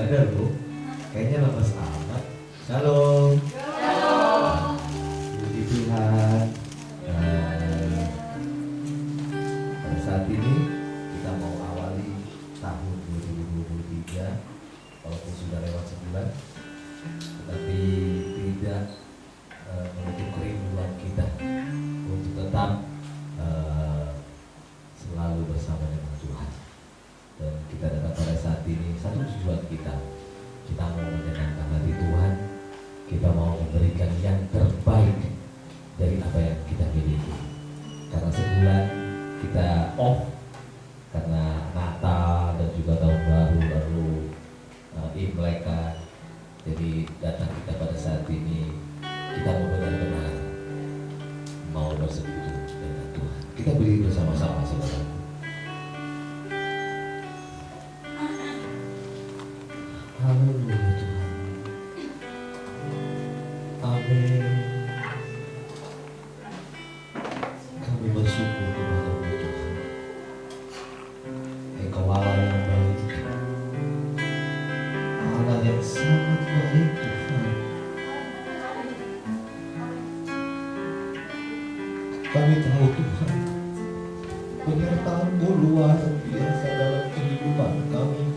ibadah loh. Kayaknya lepas amat. Shalom. Shalom. Puji Tuhan. Pada saat ini kita mau awali tahun 2023, walaupun sudah lewat sebulan, tetapi tidak menutup kerinduan kita untuk tetap selalu bersama dengan Tuhan. Dan kita datang pada saat ini, satu tujuan kita mau menyenangkan hati Tuhan, kita mau memberikan yang terbaik dari apa yang kita miliki. Karena sebulan kita off karena Natal dan juga tahun baru, lalu Imlek kan. Jadi datang kita pada saat ini, kita mau benar-benar mau bersekutu dengan Tuhan. Kita berdiri bersama-sama saudara. Haleluya Tuhan. Amin. Kami bersyukur kepada-Mu Tuhan. Engkau Allah yang baik, Allah yang sangat baik Tuhan. Kami tahu Tuhan, penyertaan-Mu luar biasa dalam kehidupan kami.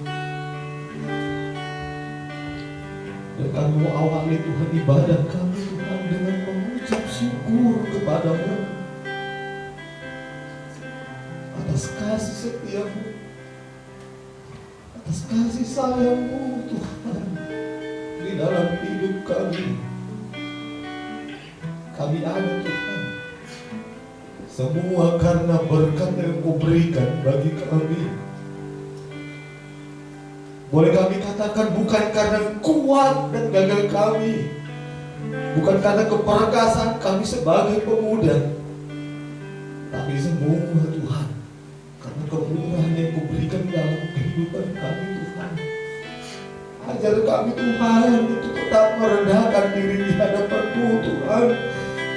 Dan kami mau awali Tuhan ibadah kami Tuhan dengan mengucap syukur kepada-Mu atas kasih setia-Mu, atas kasih sayang-Mu Tuhan di dalam hidup kami. Kami ada Tuhan semua karena berkat yang Kau berikan bagi kami. Boleh kami katakan bukan karena kuat dan gagal kami, bukan karena keperkasaan kami sebagai pemuda, tapi semua Tuhan karena kemurahan yang Kau berikan dalam kehidupan kami Tuhan. Ajar kami Tuhan untuk tetap merendahkan diri di hadapan-Mu Tuhan.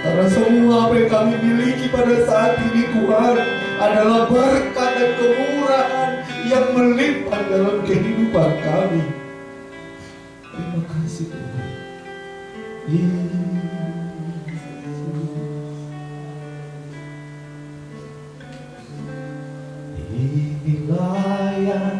Karena semua apa yang kami miliki pada saat ini Tuhan adalah berkat dan kemurahan yang melimpah dalam kehidupan kami. Terima kasih Tuhan. Inilah yang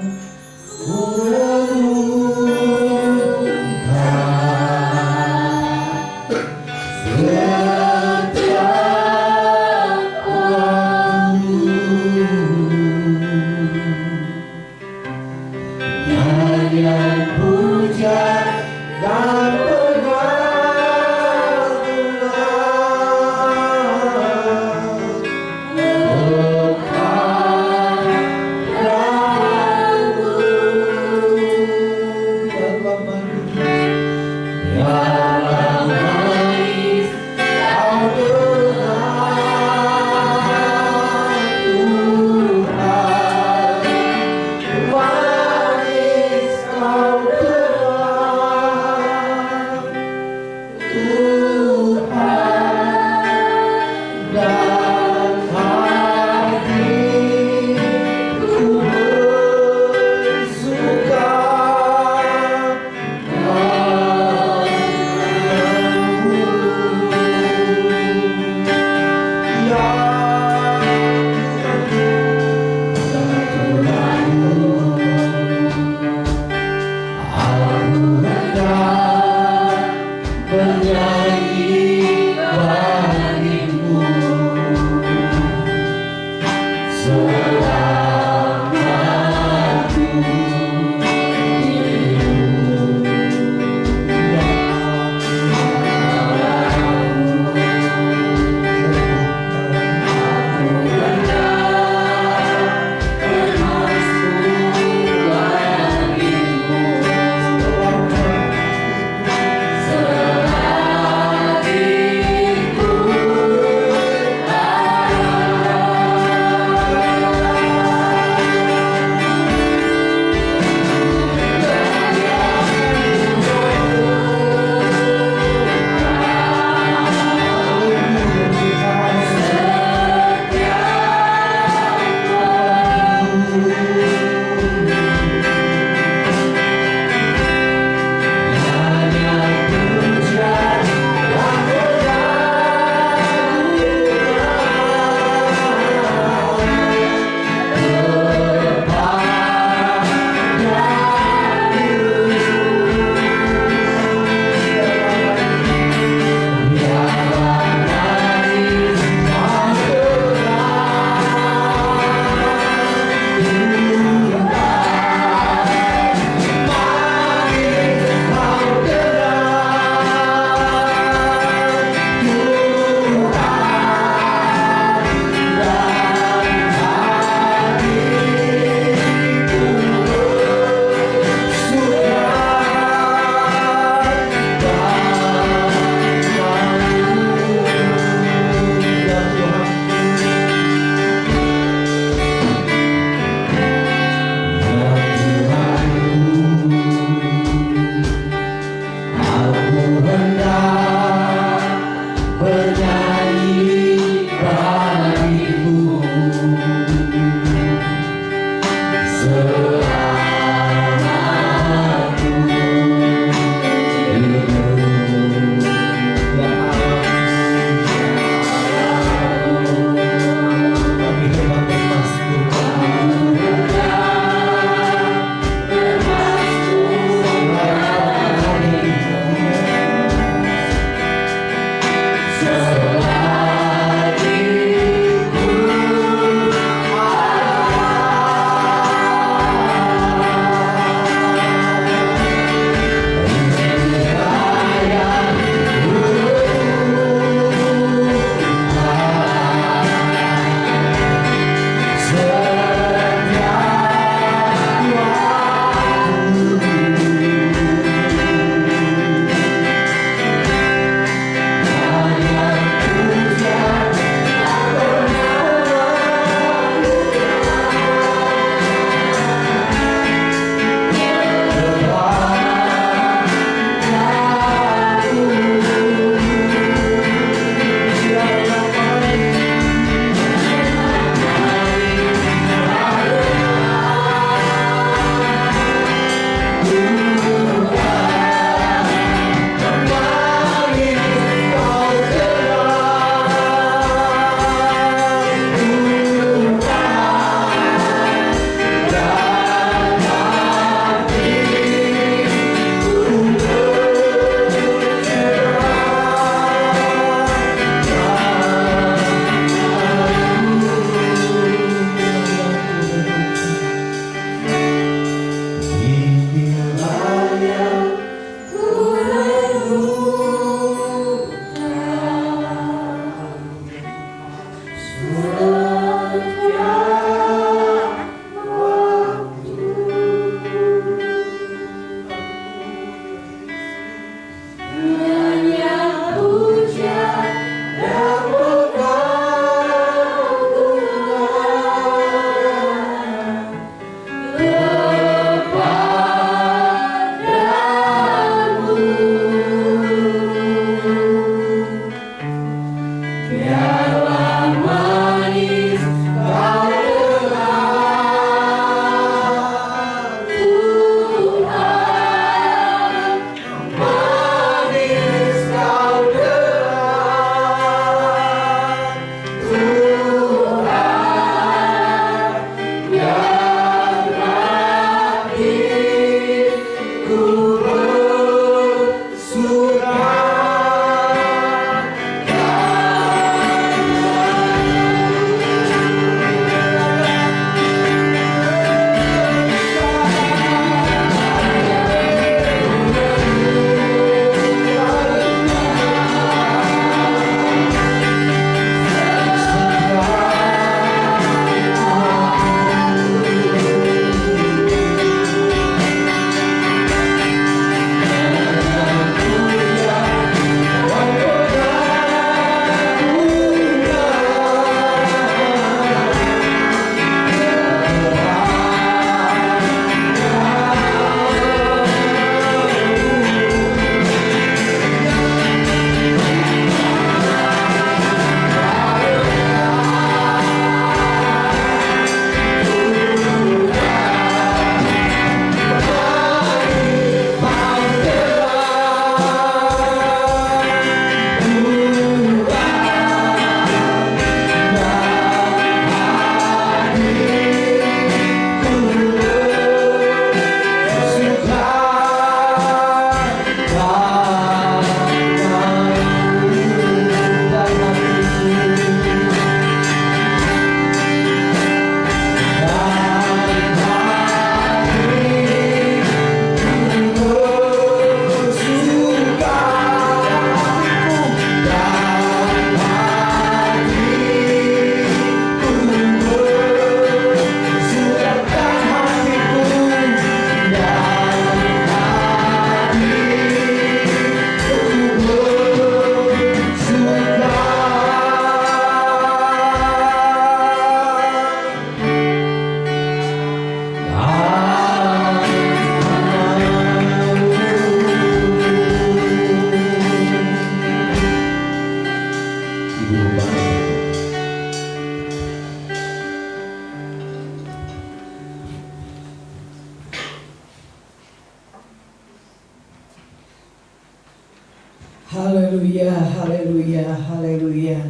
Haleluya, haleluya, haleluya.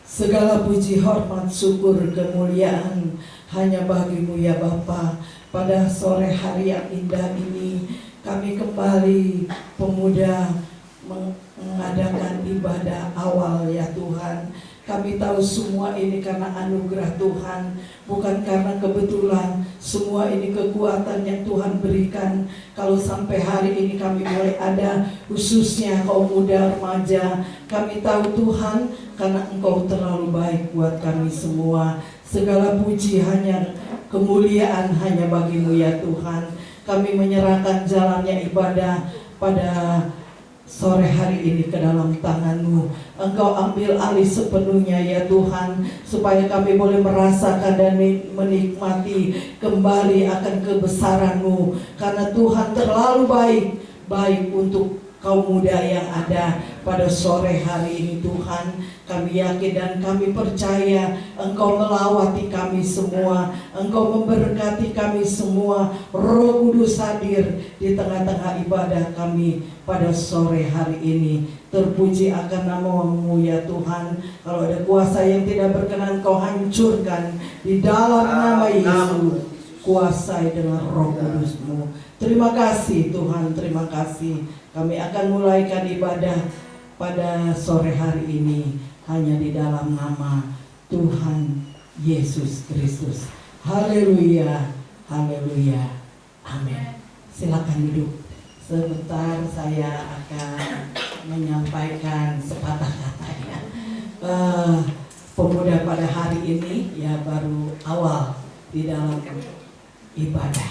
Segala puji, hormat, syukur, kemuliaan hanya bagimu ya Bapa. Pada sore hari yang indah ini kami kembali pemuda mengadakan ibadah awal ya Tuhan. Kami tahu semua ini karena anugerah Tuhan, bukan karena kebetulan. Semua ini kekuatan yang Tuhan berikan. Kalau sampai hari ini kami boleh ada, khususnya kaum muda remaja, kami tahu Tuhan karena Engkau terlalu baik buat kami semua. Segala puji hanya, kemuliaan hanya bagimu ya Tuhan. Kami menyerahkan jalannya ibadah pada sore hari ini ke dalam tangan-Mu. Engkau ambil alih sepenuhnya ya Tuhan, supaya kami boleh merasakan dan menikmati kembali akan kebesaran-Mu. Karena Tuhan terlalu baik, baik untuk kaum muda yang ada pada sore hari ini Tuhan. Kami yakin dan kami percaya Engkau melawati kami semua, Engkau memberkati kami semua. Roh Kudus hadir di tengah-tengah ibadah kami pada sore hari ini. Terpuji akan nama-Mu ya Tuhan. Kalau ada kuasa yang tidak berkenan, Kau hancurkan di dalam nama Yesus. Kuasai dengan Roh Kudus-Mu. Terima kasih Tuhan, terima kasih. Kami akan mulaikan ibadah pada sore hari ini hanya di dalam nama Tuhan Yesus Kristus. Haleluya, haleluya, amin. Silakan duduk. Sebentar saya akan menyampaikan sepatah kata ya. Pemuda pada hari ini ya baru awal di dalam ibadah.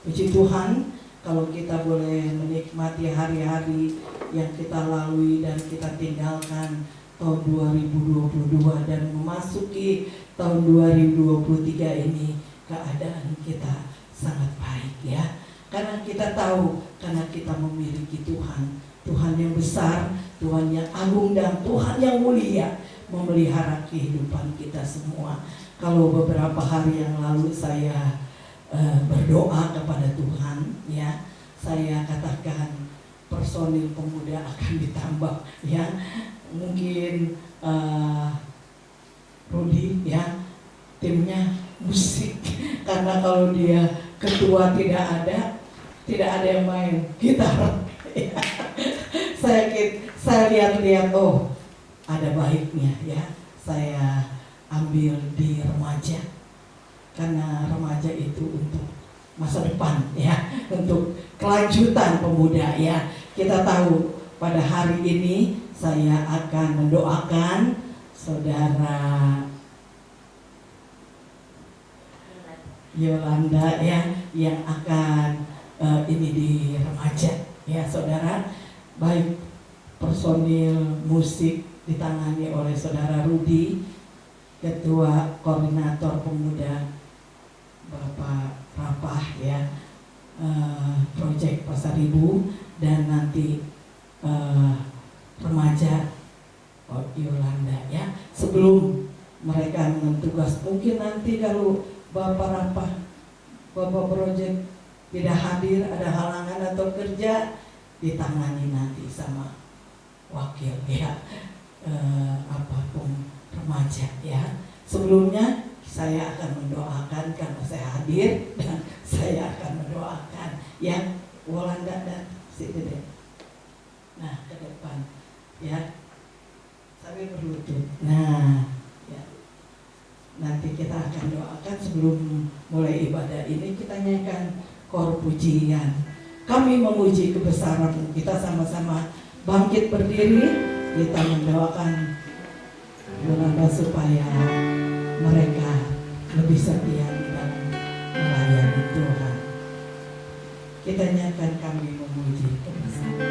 Puji Tuhan, kalau kita boleh menikmati hari-hari yang kita lalui dan kita tinggalkan tahun 2022 dan memasuki tahun 2023 ini, keadaan kita sangat baik ya. Karena kita tahu, karena kita memiliki Tuhan, Tuhan yang besar, Tuhan yang agung dan Tuhan yang mulia, memelihara kehidupan kita semua. Kalau beberapa hari yang lalu saya berdoa kepada Tuhan ya, saya katakan personil pemuda akan ditambah ya, mungkin Rudi ya, timnya musik, karena kalau dia ketua tidak ada yang main gitar ya. Saya lihat-lihat, oh ada baiknya ya, saya ambil di remaja. Karena remaja itu untuk masa depan ya, untuk kelanjutan pemuda ya. Kita tahu pada hari ini saya akan mendoakan saudara Yolanda ya, yang akan ini di remaja ya saudara. Baik personil musik ditangani oleh saudara Rudi, ketua koordinator pemuda Bapak Rapah ya, Project Pasar Ibu, dan nanti remaja Yolanda ya. Sebelum mereka mentugas, mungkin nanti kalau Bapak Rapah, Bapak Project tidak hadir, ada halangan atau kerja, ditangani nanti sama wakil ya, apapun remaja ya. Sebelumnya saya akan mendoakan karena saya hadir, dan saya akan mendoakan yang Yolanda dan si Dede. Nah, ke depan ya, sambil berlutut. Nah, ya. Nanti kita akan doakan sebelum mulai ibadah ini. Kita nyanyikan kor pujian. Kami memuji kebesaran-Mu. Kita sama-sama bangkit berdiri, kita mendoakan Yolanda supaya mereka lebih setia di dalam melayani Tuhan. Kita nyanyikan kami memuji kebesaran.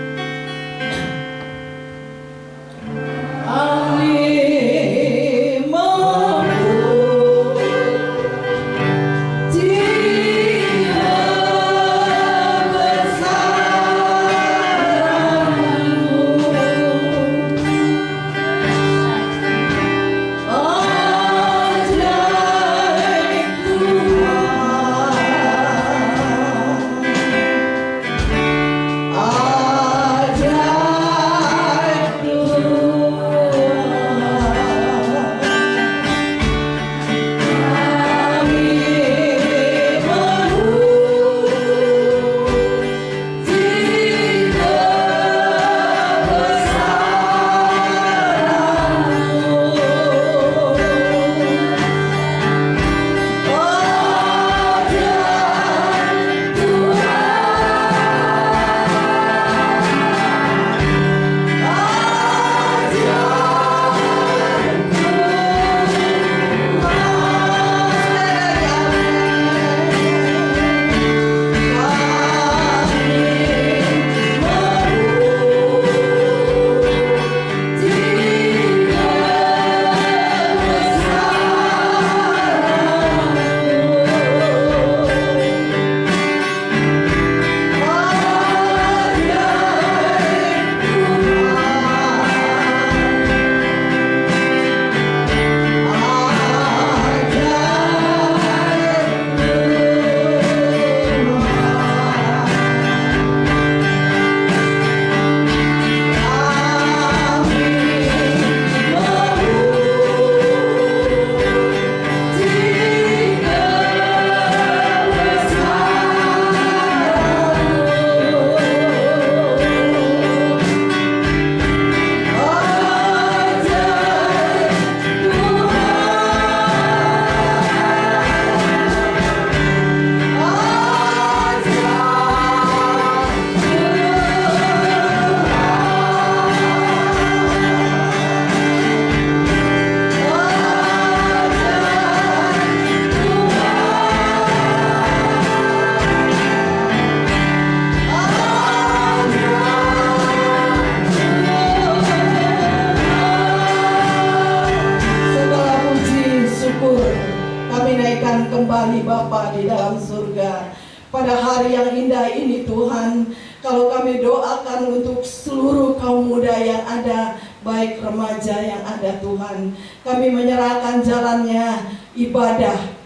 Engkau kami doakan untuk seluruh kaum muda yang ada, baik remaja yang ada Tuhan. Kami menyerahkan jalannya ibadah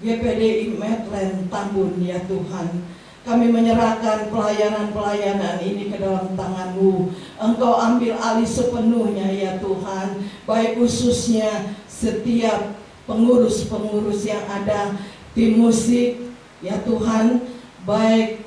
GPDI Medland Tambun ya Tuhan. Kami menyerahkan pelayanan-pelayanan ini ke dalam tangan-Mu. Engkau ambil alih sepenuhnya ya Tuhan, baik khususnya setiap pengurus-pengurus yang ada, tim musik ya Tuhan, baik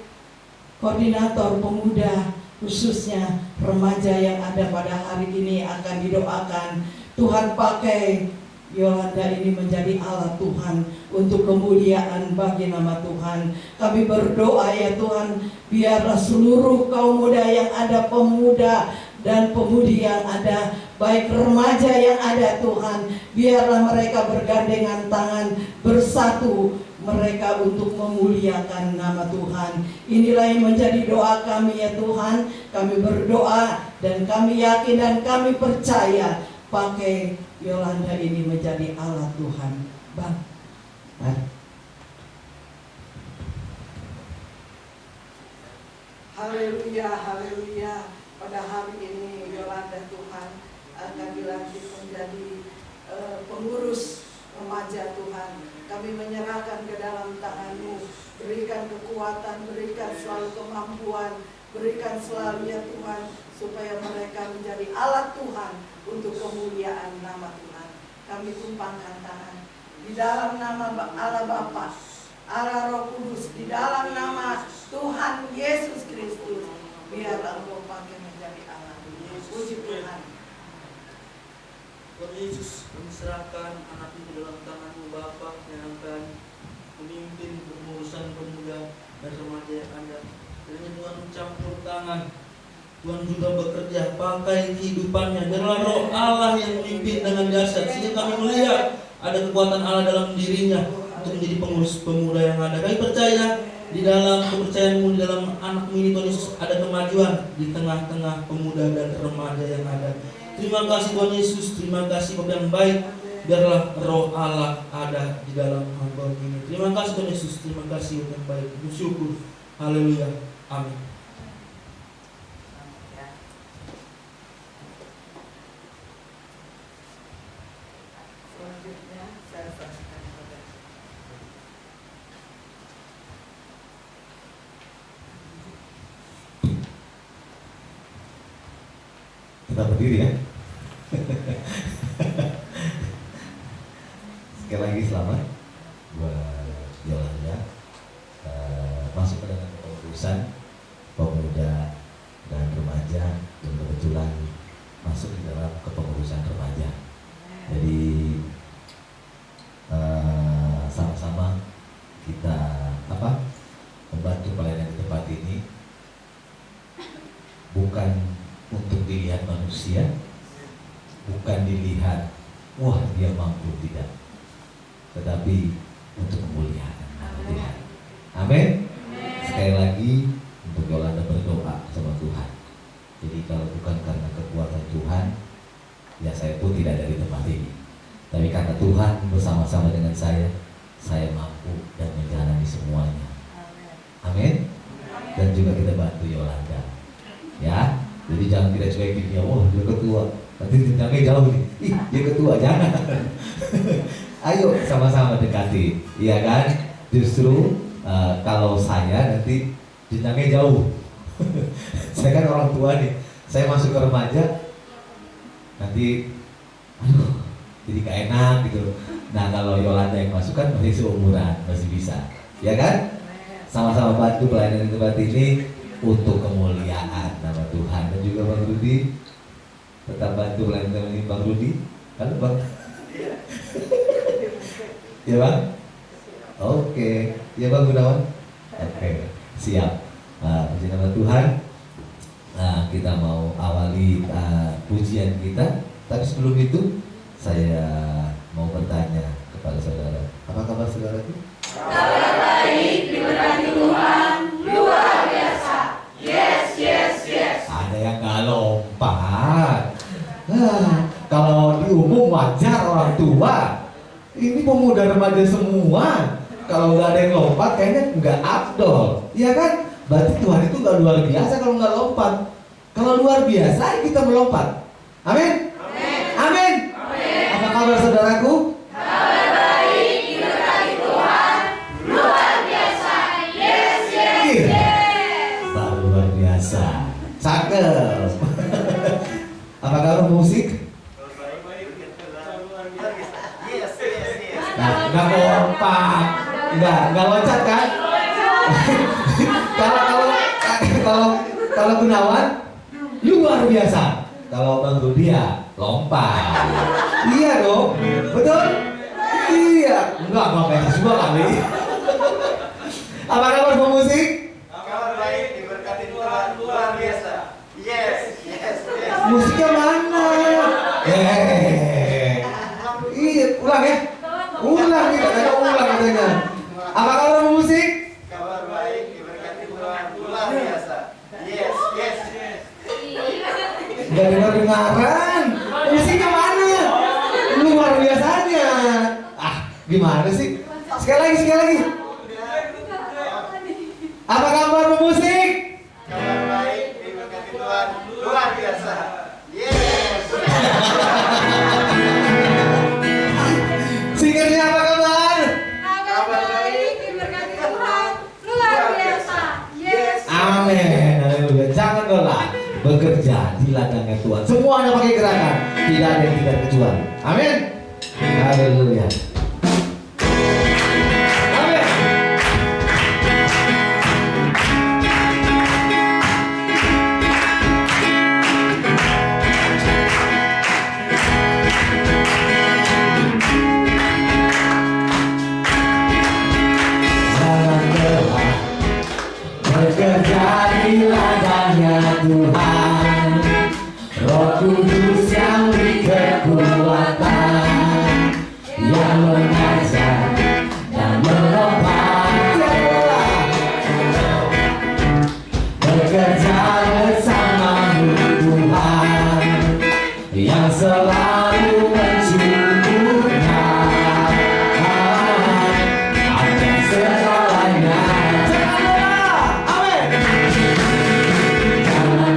koordinator pemuda, khususnya remaja yang ada pada hari ini akan didoakan. Tuhan pakai Yolanda ini menjadi alat Tuhan untuk kemuliaan bagi nama Tuhan. Kami berdoa ya Tuhan, biarlah seluruh kaum muda yang ada, pemuda dan pemudi yang ada, baik remaja yang ada Tuhan, biarlah mereka bergandengan tangan, bersatu mereka untuk memuliakan nama Tuhan. Inilah yang menjadi doa kami ya Tuhan. Kami berdoa dan kami yakin dan kami percaya, pakai Yolanda ini menjadi alat Tuhan. Bang, haleluya, haleluya. Pada hari ini Yolanda Tuhan akan dilantik menjadi pengurus remaja Tuhan. Kami menyerahkan ke dalam tangan-Mu. Berikan kekuatan, berikan selalu kemampuan, berikan selalu ya Tuhan, supaya mereka menjadi alat Tuhan untuk kemuliaan nama Tuhan. Kami tumpangkan tangan di dalam nama Allah Bapa, Allah Roh Kudus, di dalam nama Tuhan Yesus Kristus. Biarlah Engkau pakai menjadi alat. Puji Tuhan. Tuhan Yesus, kami serahkan anak ini dalam tangan-Mu Bapa, yang akan memimpin pengurusan pemuda dan remaja yang ada. Kiranya Tuhan campur tangan, Tuhan juga bekerja, pakai kehidupannya. Biarlah Roh Allah yang memimpin dengan dahsyat, sehingga kami melihat ada kekuatan Allah dalam dirinya untuk menjadi pengurus pemuda yang ada. Kami percaya di dalam kepercayaan-Mu, di dalam anak-Mu ini Tuhan Yesus, ada kemajuan di tengah-tengah pemuda dan remaja yang ada. Terima kasih Tuhan Yesus, terima kasih Bapa yang baik. Biarlah Roh Allah ada di dalam hamba ini. Terima kasih Tuhan Yesus, terima kasih Bapa yang baik. Bersyukur. Haleluya. Amin. Selanjutnya saya saksikan kepada Kita berdiri ya. Sekali lagi selamat buat Yolanda masuk ke dalam kepengurusan pemuda dan remaja, dan kebetulan masuk di dalam kepengurusan remaja. Jadi sama-sama kita membantu pelayanan di tempat ini, bukan untuk dilihat manusia, bukan dilihat wah dia mampu, tidak, tetapi untuk kemuliaan nama Tuhan. Amin. Sekali lagi untuk Yolanda berdoa sama Tuhan. Jadi kalau bukan karena kekuatan Tuhan, ya saya pun tidak ada di tempat ini. Tapi karena Tuhan bersama-sama dengan saya mampu dan menjalani semuanya. Amin. Dan juga kita bantu Yolanda, ya. Jadi jangan tidak cuekin dia, wah dia ketua, nanti jenjangnya jauh nih, ih dia ketua, jangan. Ayo sama-sama dekati, iya kan? Justru kalau saya nanti jenjangnya jauh. Saya kan orang tua nih, saya masuk ke remaja, nanti aduh jadi gak enak gitu. Nah kalau Yolanda yang masuk kan masih seumuran, masih bisa, ya kan? Sama-sama bantu pelayanan di tempat ini untuk kemuliaan nama Tuhan. Dan juga Bang Rudi, tetap bantu pelayanan ini Bang Rudi, kan Bang? Ya Bang? Oke, ya Bang Gunawan? Oke, siap. Puji nama Tuhan. Nah, kita mau awali pujian kita. Tapi sebelum itu saya mau bertanya kepada saudara. Apa kabar saudara itu? Kabar baik, diberkati Tuhan, luar biasa. Yes, yes, yes. Ada yang nggak lompat. Kalau di umum wajar orang tua. Ini pemuda remaja semua. Kalau nggak ada yang lompat, kayaknya nggak afdol. Iya kan? Berarti Tuhan itu nggak luar biasa kalau nggak lompat. Kalau luar biasa kita melompat. Amin. Amin. Apa kabar saudaraku? Kabar baik, diberkati Tuhan, luar biasa. Yes, yes, yes. Luar biasa. Cakep. Apa kabar musik? Nah, nggak kompak, nggak loncat kan? kalau Gunawan luar biasa. Kalau Bang Rudi ya lompat. Iya dong, betul? Iya, enggak kayak semua kali. Apa kabar pemusik? Kabar baik, diberkati Tuhan, luar biasa. Yes, yes, yes. Musiknya mana? Iya, ulang ya. Ulang nih, katanya ulang katanya. Apa kabar musik? Kabar baik, diberkati Tuhan, luar biasa. Yes, yes, yes. Gak dengar-dengaran. Musiknya mana? Luar biasanya. Ah, gimana sih? Sekali lagi. Apa kabar musik? Kabar baik, diberkati Tuhan, luar biasa. Yes. Singernya apa kabar? Kabar baik, diberkati Tuhan, luar biasa. Yes. Amin. Haleluya. Jangan golak. Bekerja di ladangnya Tuhan. Semuanya pakai gerakan. Tidak ada yang tidak kecuali. Amin. Haleluya. Amin. Jangan lelah bekerja di ladangnya Tuhan. Roh Kudus yang beri kekuatan, yang mengajar dan melompat. Bekerja bersamamu Tuhan, yang selalu mencukupnya akan segalanya. Jangan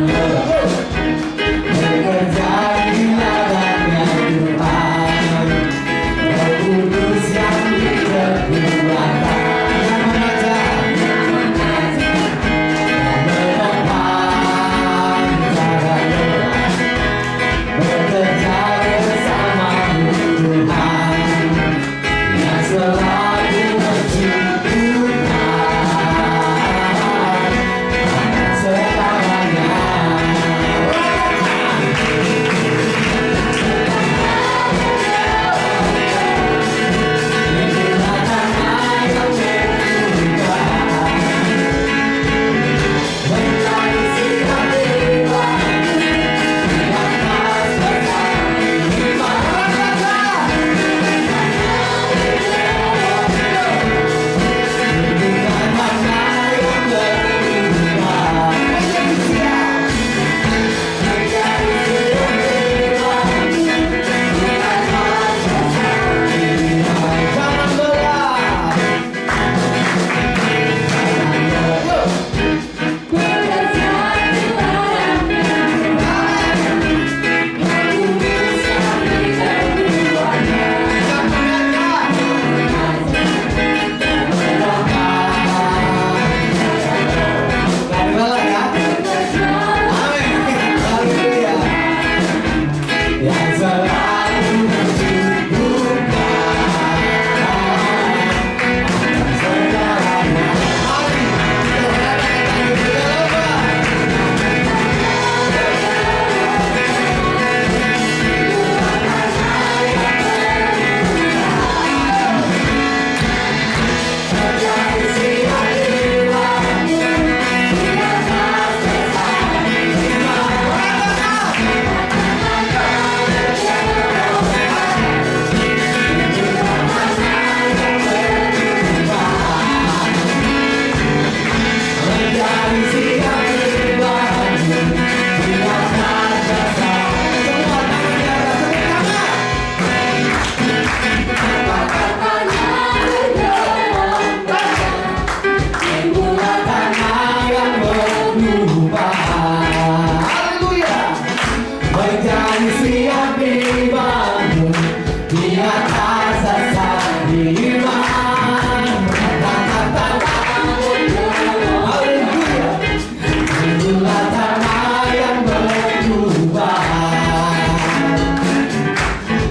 lelah bekerja di ladangnya Tuhan. Roh Kudus yang beri kekuatan, yang mengajar dan melompat. Jangan lelah bekerja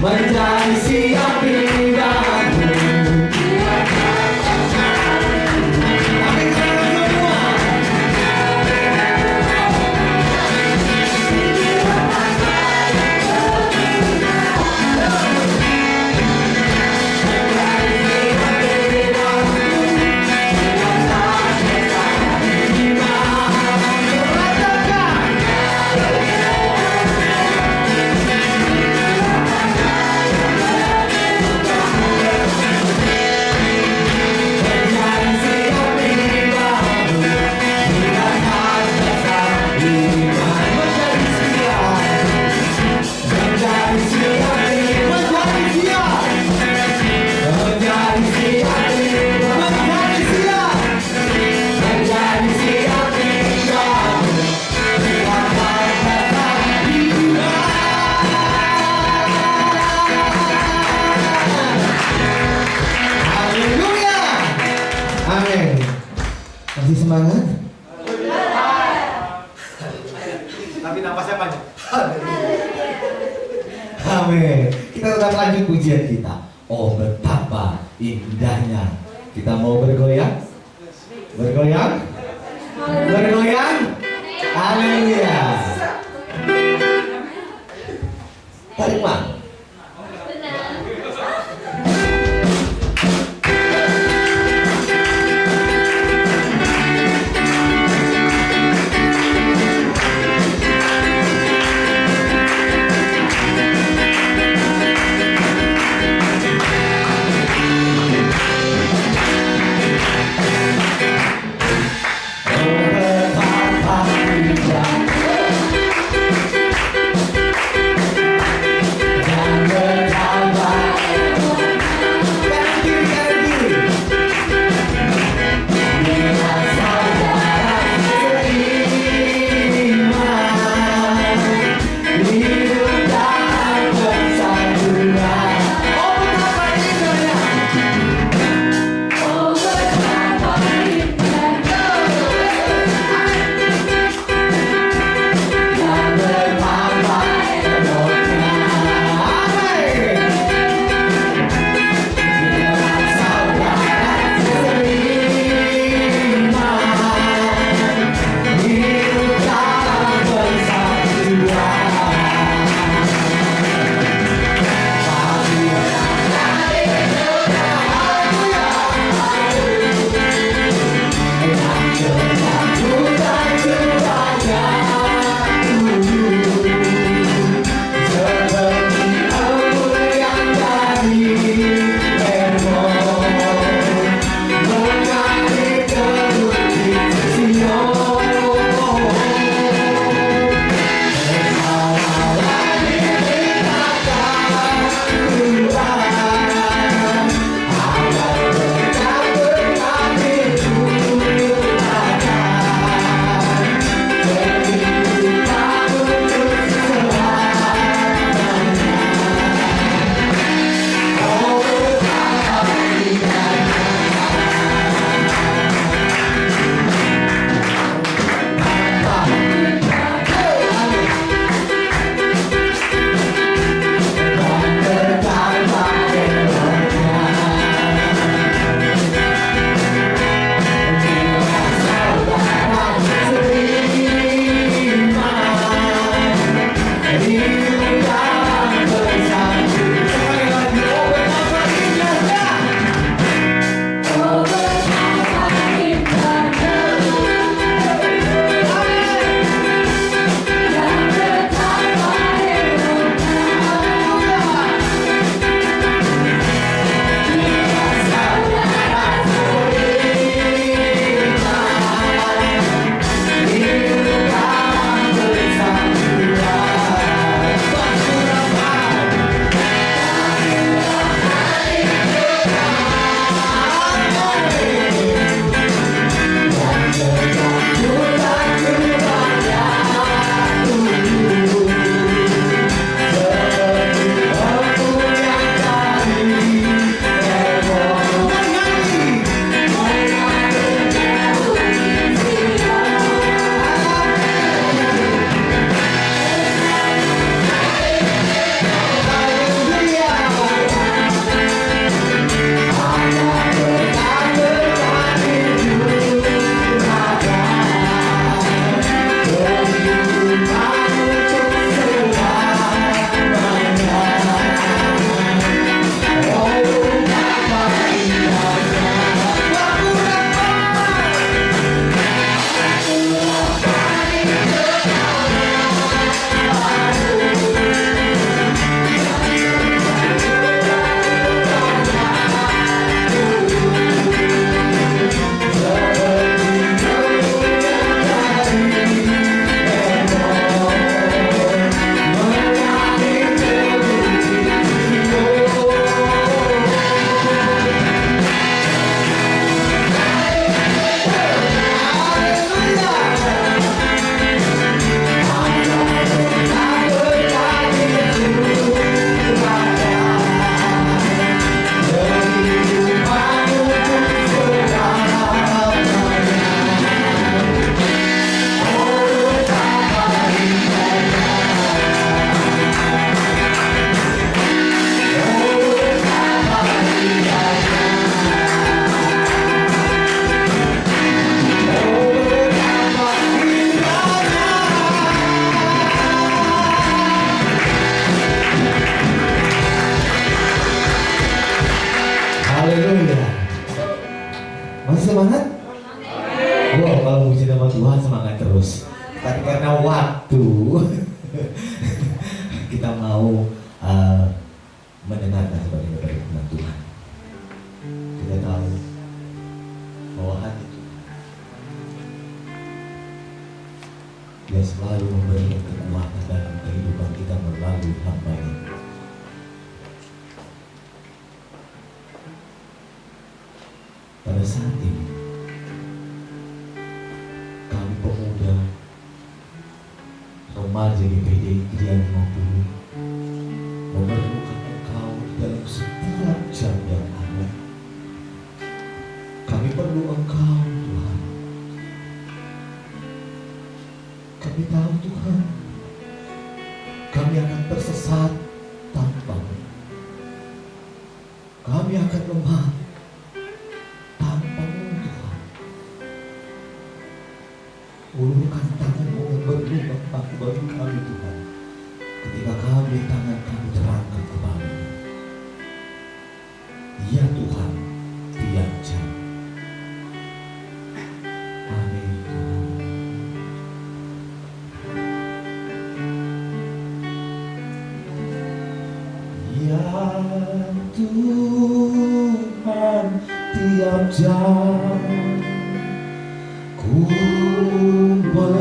menjadi siap dibantu. Tapi jangan semua. Amin. Masih semangat? Tapi napasnya panjang. Amin. Kita tetap lanjut pujian kita. Oh betapa indahnya. Kita mau bergoyang? Bergoyang? Bergoyang? Haleluya. Tarik Mak. Oh betapa karena waktu kita mau mendengarkan sebagai firman Tuhan. Kita tahu bahwa hati Tuhan Dia selalu memberikan kekuatan dalam kehidupan kita melalui hamba-Nya. Pada saat ini kami pemuda remaja GPD Kriya 50 memerlukan Engkau dalam setiap jam yang ada. Kami perlu Engkau Tuhan. Kami tahu Tuhan, kami akan tersesat tanpa-Mu. Kami akan lemah tanpa-Mu Tuhan. Ulurkan tangan-Mu yang berlubang paku bagi kami Tuhan, ketika tangan kami terangkat kepada-Mu. Ya Tuhan, tiap jam. Amin Tuhan. Ya Tuhan, tiap jam ku memerlukan-Mu.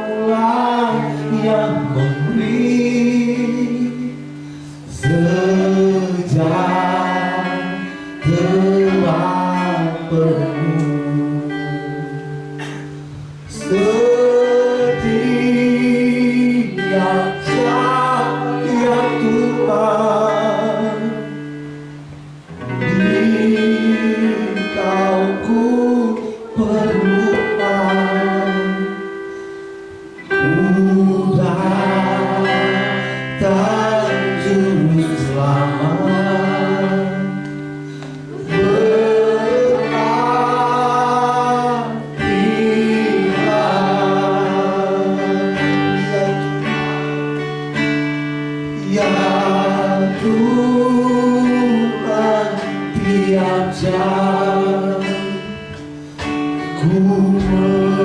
Engkaulah yang memberi sejahtera penuh. Setiap jam ya Tuhan, Engkau ku perlukan. Ku datang juru selamat, ya Tuhan, tiap jam ku memerlukan-Mu.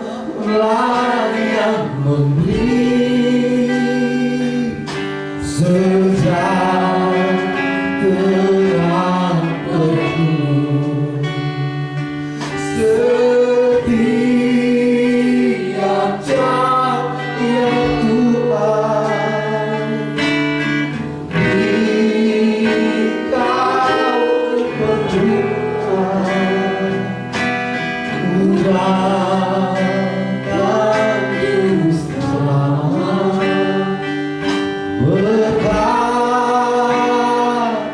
Engkaulah yang memberi sejahtera penuh. Setiap jam ya Tuhan, Engkau perlukan. Ku datang juru selamat, berkatilah.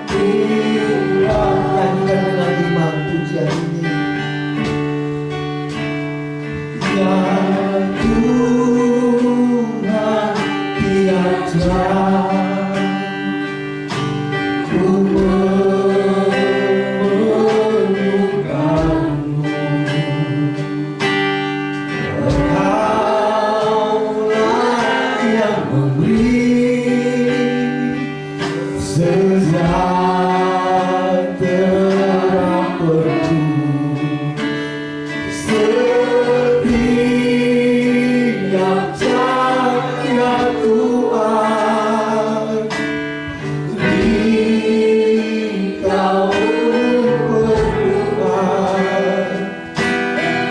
Nyanyikan dengan iman pujian ini. Ya Tuhan, tiap jam ku memerlukan-Mu. Engkaulah yang memberi sejahtera penuh. Setiap jam ya Tuhan, Engkau perlukan.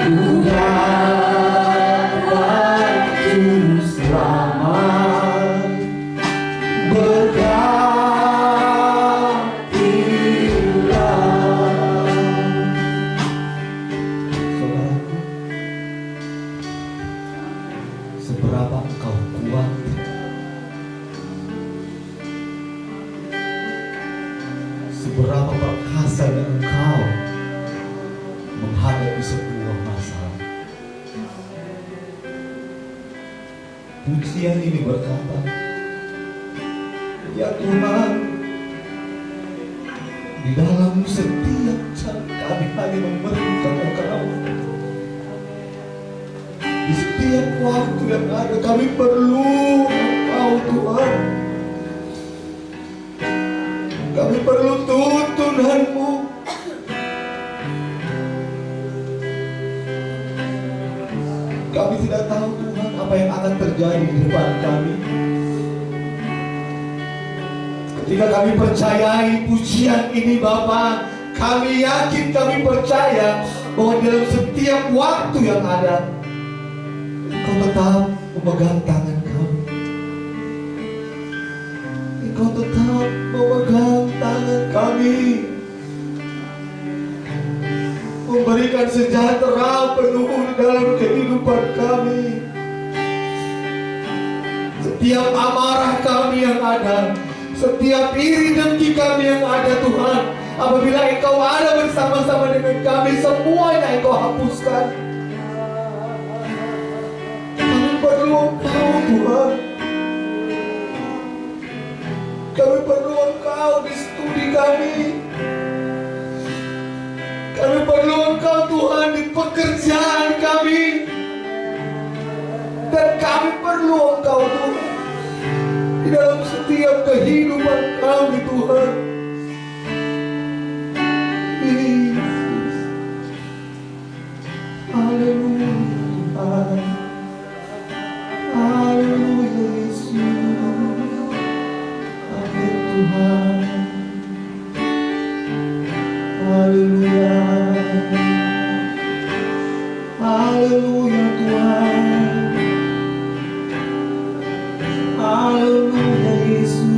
Ku datang juru selamat, berkatilah. Saudaraku, seberapa engkau kuat, seberapa perkasanya engkau menghadapi sebuah masalah. Pujian ini berkata, ya Tuhan, di dalam setiap jam kami hanya memerlukan Engkau. Di setiap waktu yang ada kami perlu Engkau Tuhan. Kami perlu tuntunan-Mu. Kami tidak tahu Tuhan apa yang akan terjadi di depan kami. Ketika kami percayai pujian ini Bapa, kami yakin, kami percaya bahwa dalam setiap waktu yang ada Engkau tetap memegang tangan kami. Engkau tetap memegang tangan kami, memberikan sejahtera penuh di dalam kehidupan kami. Setiap amarah kami yang ada, setiap iri dengki kami yang ada Tuhan, apabila Engkau ada bersama-sama dengan kami, semuanya Engkau hapuskan. Kami perlu Engkau Tuhan. Kami perlu Engkau di studi kami. Kami perlu Engkau Tuhan di pekerjaan kami. Dan kami perlu Engkau Tuhan di dalam setiap kehidupan kami Tuhan. Yesus. Haleluya Tuhan. Haleluya Yesus. Amin Tuhan. Haleluya. Haleluya Tuhan. Haleluya Yesus.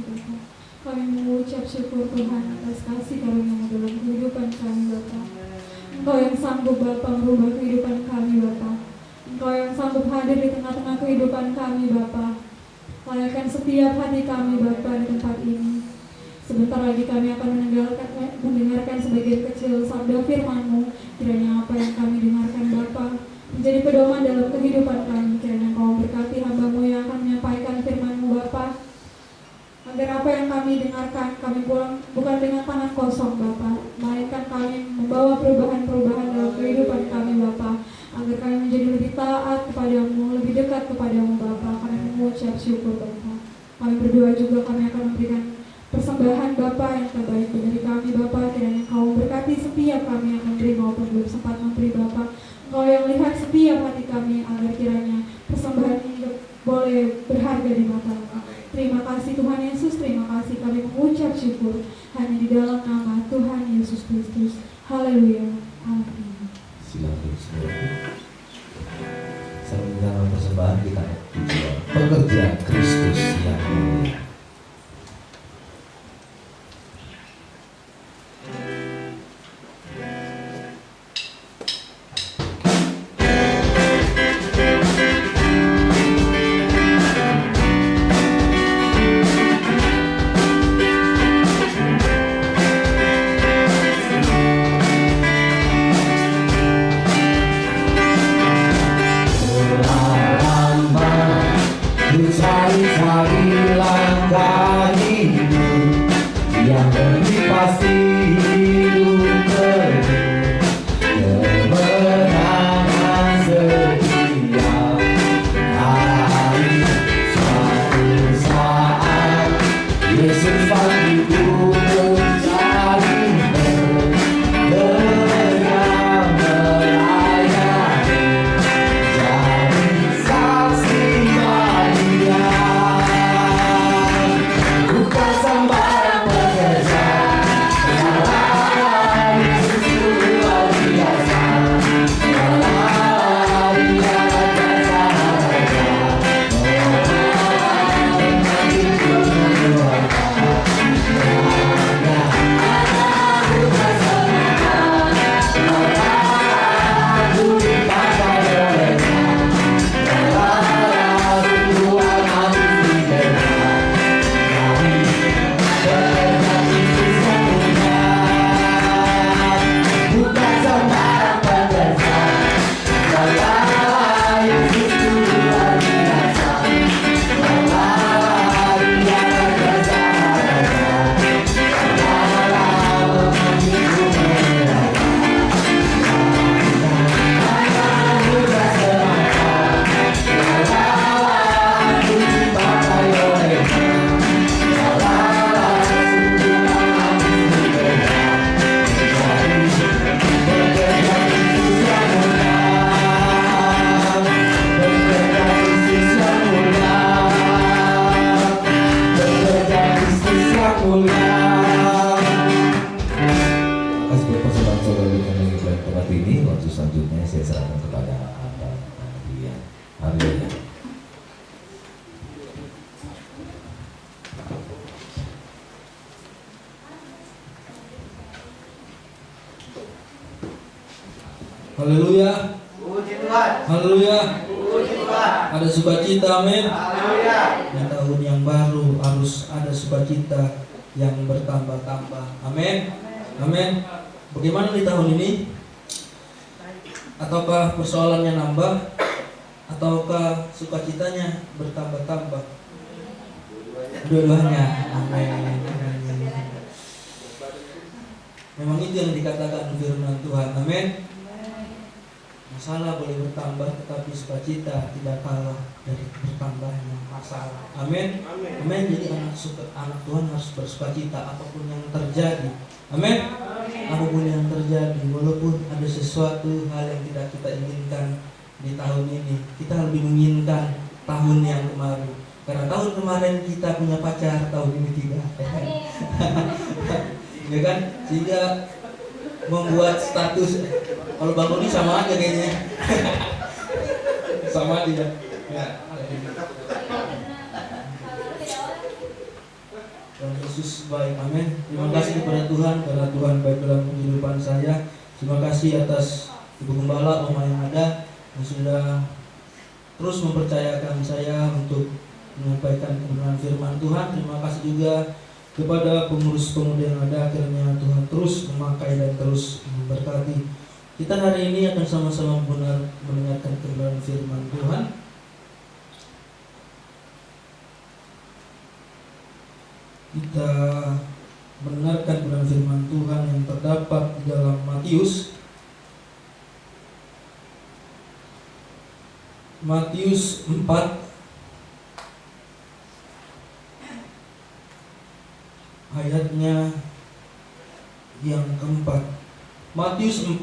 kasih Bapa. Kami mengucap syukur Tuhan atas kasih karunia-Mu dalam kehidupan kami Bapa. Engkau yang sanggup Bapa merubah kehidupan kami Bapa. Engkau yang sanggup hadir di tengah-tengah kehidupan kami Bapa. Layakkan setiap hati kami Bapa di tempat ini. Sebentar lagi kami akan mendengarkan sebagian kecil sabda firman-Mu. Kiranya apa yang kami dengarkan Bapa menjadi pedoman dalam kehidupan kami. Kiranya Engkau berkati hamba-Mu yang akan menyampaikan firman-Mu Bapa. Agar apa yang kami dengarkan, kami pulang bukan dengan tangan kosong Bapa, melainkan kami membawa perubahan-perubahan dalam kehidupan kami Bapa. Agar kami menjadi lebih taat kepadamu, lebih dekat kepadamu Bapa. Kami mengucap syukur Bapa. Kami berdoa juga kami akan memberikan persembahan Bapa yang terbaik dari kami Bapa. Kiranya Engkau berkati setiap kami yang memberi maupun belum sempat memberi Bapa. Engkau yang lihat setiap hati kami, agar kiranya persembahan ini boleh berharga di mata-Mu. Terima kasih Tuhan Yesus, terima kasih kami mengucap syukur hanya di dalam nama Tuhan Yesus Kristus. Haleluya. Amin. Silakan semua. Sambil dalam persembahan kita tujuan pekerja Kristus yang mulia. Cari-cari langkah hidup yang lebih pasti hidup penuh kemenangan setiap hari. Suatu saat Yesus panggilku mencarimu dengan melayani, jadi saksi Maria. Bukan sembarang pekerja, Yesus luar biasa. Dia jasa raja, menghidupku mengeluarkan terangnya. Bukan sembarang aku dipakai olehnya. Tuhan habis dikenal. Bukan sembarang pekerja, Yesus luar biasa. Dia jasa raja, menghidupku mengeluarkan bukan sembarang aku dipakai olehnya. Atas persembahan saudara yang baik tempat ini, waktu selanjutnya saya serahkan kepada Abang Dia. Haleluya. Haleluya. Puji Tuhan. Haleluya. Puji Tuhan. Ada sukacita, amin. Haleluya. Di tahun yang baru harus ada sukacita yang bertambah-tambah. Amin. Amin. Bagaimana di tahun ini? Ataukah persoalannya nambah? Ataukah sukacitanya bertambah-tambah? Dua-duanya. Amin. Memang itu yang dikatakan firman Tuhan. Amin. Masalah boleh bertambah, tetapi sukacita tidak kalah dari bertambahnya masalah. Amin. Amin. Jadi anak Tuhan harus bersukacita apapun yang terjadi. Amin. Apapun yang terjadi, walaupun ada sesuatu hal yang tidak kita inginkan di tahun ini, kita lebih menginginkan tahun yang kemarin. Karena tahun kemarin kita punya pacar, tahun ini tidak. Ya kan? Sehingga membuat status. Kalau bangun ini sama aja kayaknya. Sama aja. Ya. Tuhan Yesus baik, amin. Terima kasih kepada Tuhan karena Tuhan baik dalam kehidupan saya. Terima kasih atas Ibu Gembala, Oma yang ada yang sudah terus mempercayakan saya untuk menyampaikan kebenaran firman Tuhan. Terima kasih juga kepada pengurus pemuda yang ada, akhirnya Tuhan terus memakai dan terus memberkati. Kita hari ini akan sama-sama mendengarkan kebenaran firman Tuhan. Kita mendengarkan kebenaran firman Tuhan yang terdapat di dalam Matius 4 ayatnya yang keempat. Matius 4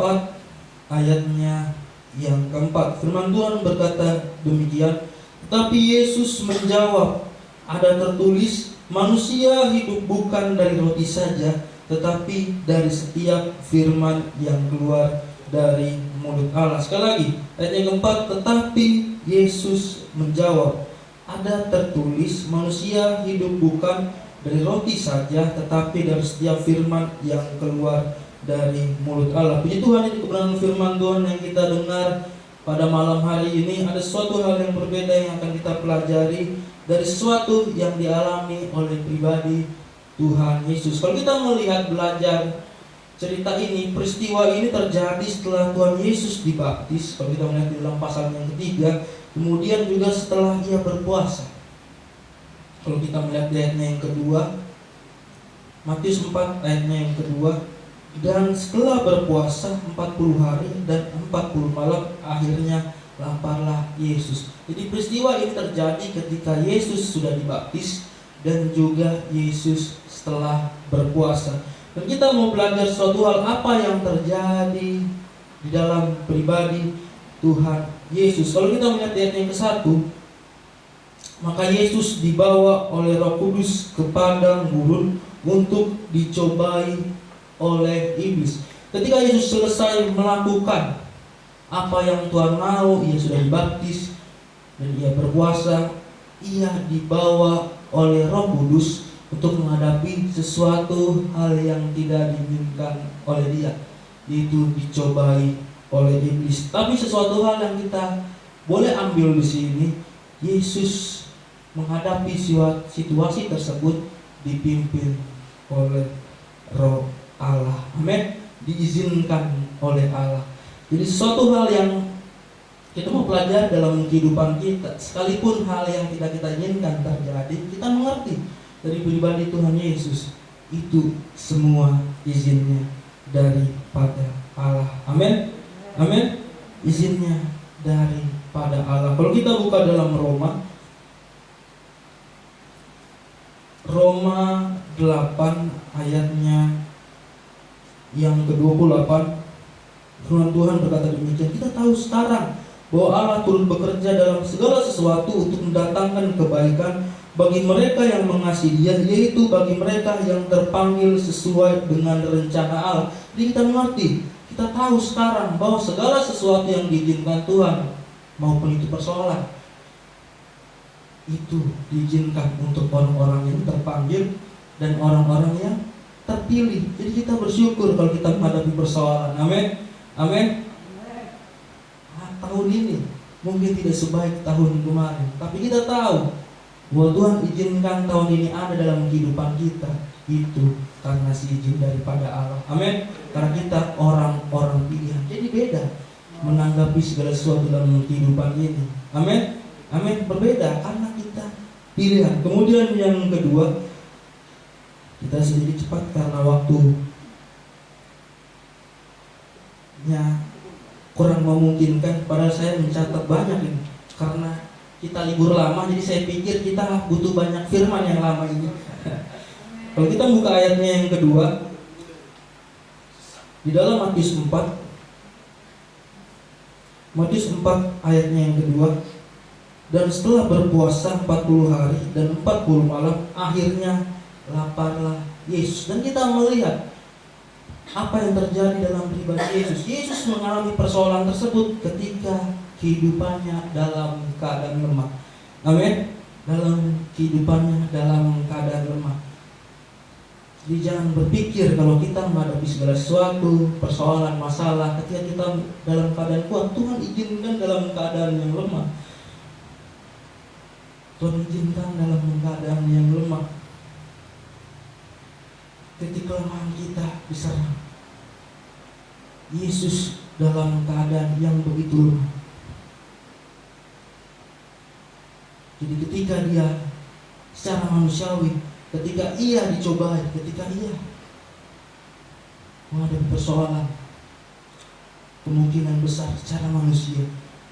ayatnya yang keempat. Firman Tuhan berkata demikian, tetapi Yesus menjawab, ada tertulis, manusia hidup bukan dari roti saja, tetapi dari setiap firman yang keluar dari mulut Allah. Sekali lagi, ayat yang keempat, tetapi Yesus menjawab, ada tertulis, manusia hidup bukan dari roti saja, tetapi dari setiap firman yang keluar dari mulut Allah. Puji Tuhan, ini kebenaran firman Tuhan yang kita dengar pada malam hari ini. Ada suatu hal yang berbeda yang akan kita pelajari dari sesuatu yang dialami oleh pribadi Tuhan Yesus. Kalau kita melihat belajar cerita ini, peristiwa ini terjadi setelah Tuhan Yesus dibaptis. Kalau kita melihat di dalam pasal yang ketiga, kemudian juga setelah ia berpuasa. Kalau kita melihat ayatnya yang kedua, Matius 4 ayatnya yang kedua, dan setelah berpuasa 40 hari dan 40 malam, akhirnya laparlah Yesus. Jadi peristiwa ini terjadi ketika Yesus sudah dibaptis dan juga Yesus setelah berpuasa. Dan kita mau belajar suatu hal apa yang terjadi di dalam pribadi Tuhan Yesus. Kalau kita melihat ayat yang ke-1, maka Yesus dibawa oleh Roh Kudus ke padang gurun untuk dicobai oleh iblis. Ketika Yesus selesai melakukan apa yang Tuhan mau, ia sudah dibaptis dan ia berpuasa, ia dibawa oleh Roh Kudus untuk menghadapi sesuatu hal yang tidak diinginkan oleh dia, yaitu dicobai oleh iblis. Tapi sesuatu hal yang kita boleh ambil di sini, Yesus menghadapi situasi tersebut dipimpin oleh Roh Allah. Amin. Diizinkan oleh Allah. Jadi suatu hal yang kita mau pelajari dalam kehidupan kita, sekalipun hal yang tidak kita inginkan terjadi, kita mengerti dari pribadi Tuhan Yesus, itu semua izinnya daripada Allah. Amin. Amin. Izinnya daripada Allah. Kalau kita buka dalam Roma 8 ayatnya yang ke-28, firman Tuhan berkata demikian, kita tahu sekarang bahwa Allah turut bekerja dalam segala sesuatu untuk mendatangkan kebaikan bagi mereka yang mengasihi Dia, yaitu bagi mereka yang terpanggil sesuai dengan rencana Allah. Jadi kita mengerti, kita tahu sekarang bahwa segala sesuatu yang diizinkan Tuhan, maupun itu persoalan, itu diizinkan untuk orang-orang yang terpanggil dan orang-orang yang terpilih. Jadi kita bersyukur kalau kita menghadapi persoalan. Amin. Amin. Tahun ini mungkin tidak sebaik tahun kemarin, tapi kita tahu bahwa Tuhan izinkan tahun ini ada dalam kehidupan kita, itu karena si izin daripada Allah. Amin. Karena kita orang-orang pilihan. Jadi beda menanggapi segala sesuatu dalam kehidupan ini. Amin. Amin. Berbeda karena kita pilihan. Kemudian yang kedua, kita sedikit cepat karena waktunya kurang memungkinkan. Padahal saya mencatat banyak ini, karena kita libur lama, jadi saya pikir kita butuh banyak firman yang lama ini. Kalau kita buka ayatnya yang kedua di dalam Matius 4 ayatnya yang kedua, dan setelah berpuasa 40 hari dan 40 malam, akhirnya laparlah Yesus. Dan kita melihat apa yang terjadi dalam pribadi Yesus. Yesus mengalami persoalan tersebut ketika kehidupannya dalam keadaan lemah. Amin. Dalam kehidupannya dalam keadaan lemah. Jadi jangan berpikir kalau kita menghadapi segala sesuatu, persoalan, masalah, ketika kita dalam keadaan kuat, Tuhan izinkan dalam keadaan yang lemah. Tuhan izinkan dalam keadaan yang lemah. Titik kelemahan kita diserang. Yesus dalam keadaan yang begitu lemah. Jadi ketika dia secara manusiawi, ketika ia dicobai, ketika ia menghadapi persoalan, kemungkinan besar secara manusia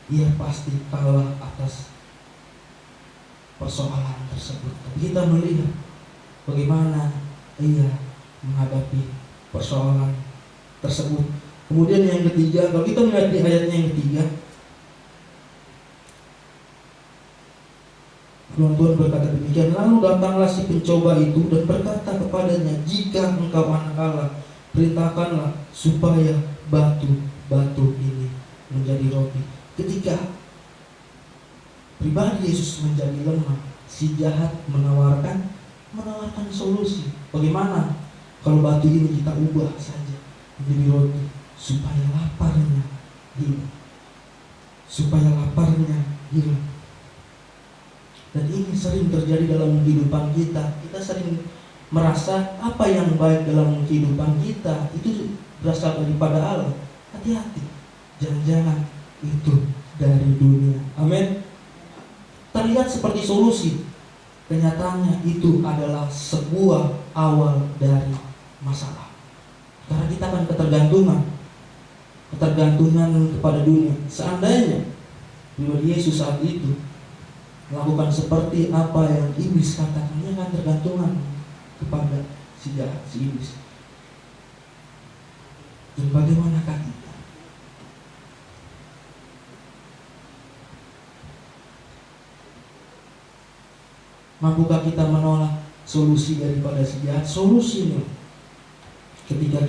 ia pasti kalah atas persoalan tersebut. Tapi kita melihat bagaimana ia menghadapi persoalan tersebut. Kemudian yang ketiga, kalau kita melihat di ayatnya yang ketiga, Tuhan berkata demikian, lalu datanglah si pencoba itu dan berkata kepadanya, jika engkau anak Allah, perintahkanlah supaya batu ini menjadi roti. Ketika pribadi Yesus menjadi lemah, si jahat menawarkan solusi. Bagaimana kalau batu ini kita ubah saja menjadi roti, supaya laparnya hilang. Dan ini sering terjadi dalam kehidupan kita. Kita sering merasa apa yang baik dalam kehidupan kita itu berasal daripada Allah. Hati-hati, jangan-jangan itu dari dunia. Amin. Terlihat seperti solusi, kenyataannya itu adalah sebuah awal dari masalah. Karena kita akan ketergantungan kepada dunia. Seandainya pribadi Yesus saat itu melakukan seperti apa yang iblis katakan, dia akan tergantungan kepada si jahat, si iblis. Dan bagaimanakah kita? Mampukah kita menolak solusi daripada si jahat? Solusinya ketika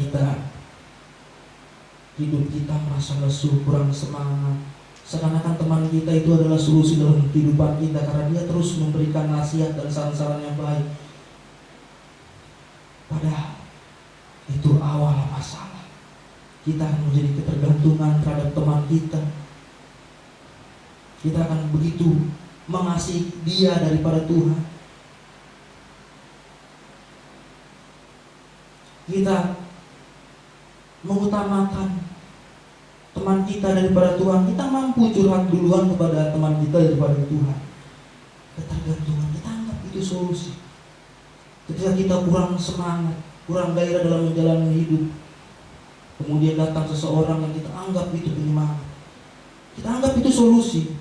hidup kita merasa lesu, kurang semangat, seakan-akan teman kita itu adalah solusi dalam kehidupan kita, karena dia terus memberikan nasihat dan saran-saran yang baik. Padahal itu awal masalah. Kita akan menjadi ketergantungan terhadap teman kita. Kita akan begitu mengasihi dia daripada Tuhan. Kita mengutamakan teman kita daripada Tuhan. Kita mampu curhat duluan kepada teman kita daripada Tuhan. Ketergantungan, kita anggap itu solusi. Ketika kita kurang semangat, kurang gairah dalam menjalani hidup, kemudian datang seseorang yang kita anggap itu penyemangat, kita anggap itu solusi.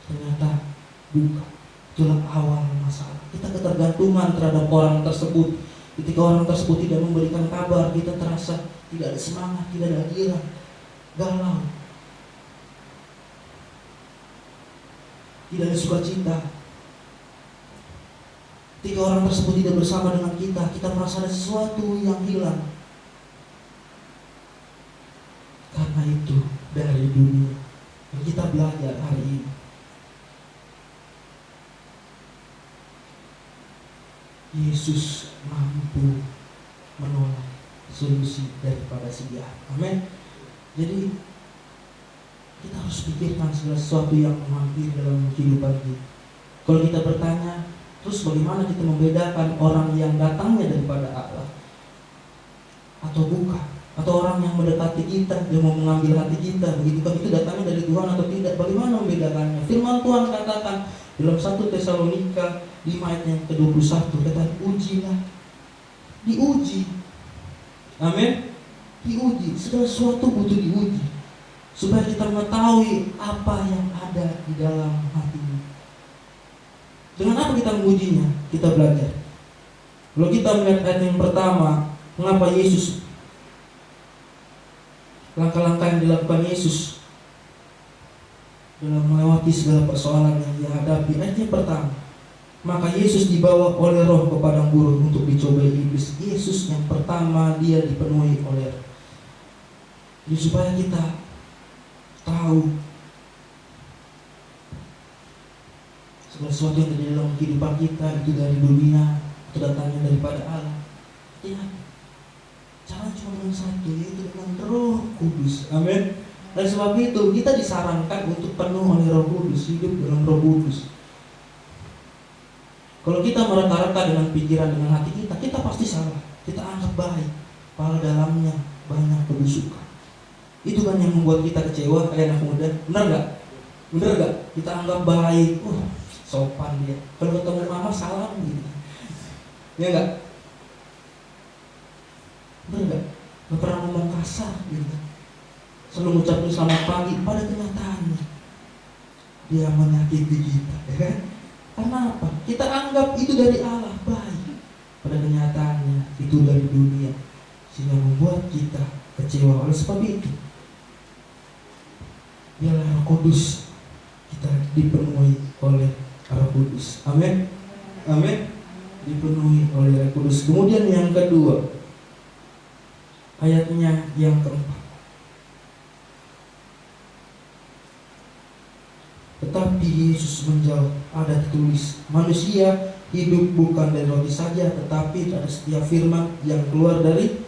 Ternyata bukan. Itulah awal masalah. Kita ketergantungan terhadap orang tersebut. Ketika orang tersebut tidak memberikan kabar, kita terasa tidak ada semangat, tidak ada gairah, galau, tidak ada sukacita. Ketika orang tersebut tidak bersama dengan kita merasa ada sesuatu yang hilang. Karena itu dari dunia yang kita belajar hari ini. Yesus mampu menolak solusi daripada si jahat. Amin. Jadi kita harus pikirkan segala sesuatu yang menghampiri dalam kehidupan kita. Kalau kita bertanya, terus bagaimana kita membedakan orang yang datangnya daripada Allah atau bukan? Atau orang yang mendekati kita, yang mau mengambil hati kita, begitu kan itu datangnya dari Tuhan atau tidak? Bagaimana membedakannya? Firman Tuhan katakan dalam 1 Tesalonika 5 ayat yang ke-21, kata ujilah, diuji. Amin. Diuji, segala sesuatu butuh diuji supaya kita mengetahui apa yang ada di dalam hatinya. Dengan apa kita mengujinya? Kita belajar. Kalau kita melihat ayat yang pertama, mengapa Yesus, langkah-langkah yang dilakukan Yesus dalam melewati segala persoalan yang dia hadapi. Ayat yang pertama, maka Yesus dibawa oleh Roh ke padang gurun untuk dicobai iblis. Yesus yang pertama dia dipenuhi oleh Roh. Jadi supaya kita tahu segala sesuatu yang terjadi dalam kehidupan kita itu dari dunia atau datangnya daripada Allah. hati-hati. Jangan cuma dengan satu, yaitu dengan Roh Kudus. Amin. Dan sebab itu kita disarankan untuk penuh oleh Roh Kudus, hidup dalam Roh Kudus. Kalau kita mereka-reka dengan pikiran, dengan hati kita, kita pasti salah. Kita anggap baik, padahal dalamnya banyak kebusukan. Itu kan yang membuat kita kecewa kayak anak muda. Benar gak? Benar gak? Kita anggap baik, sopan dia. Kalau ketemu mama salam gitu. Ya gak? Benar gak? Gak pernah ngomong kasar gitu. Selalu ngucapin selamat pagi. Pada kenyataannya dia menyakiti kita, ya kan? Karena apa? Kita anggap itu dari Allah baik. Pada kenyataannya itu dari dunia, sehingga membuat kita kecewa. Oleh sebab itu, biarlah Roh Kudus kita dipenuhi oleh Roh Kudus. Amin. Amin. Dipenuhi oleh Roh Kudus. Kemudian yang kedua, ayatnya yang keempat. Tetapi Yesus menjawab, ada tertulis, manusia hidup bukan dari roti saja, tetapi dari setiap firman yang keluar dari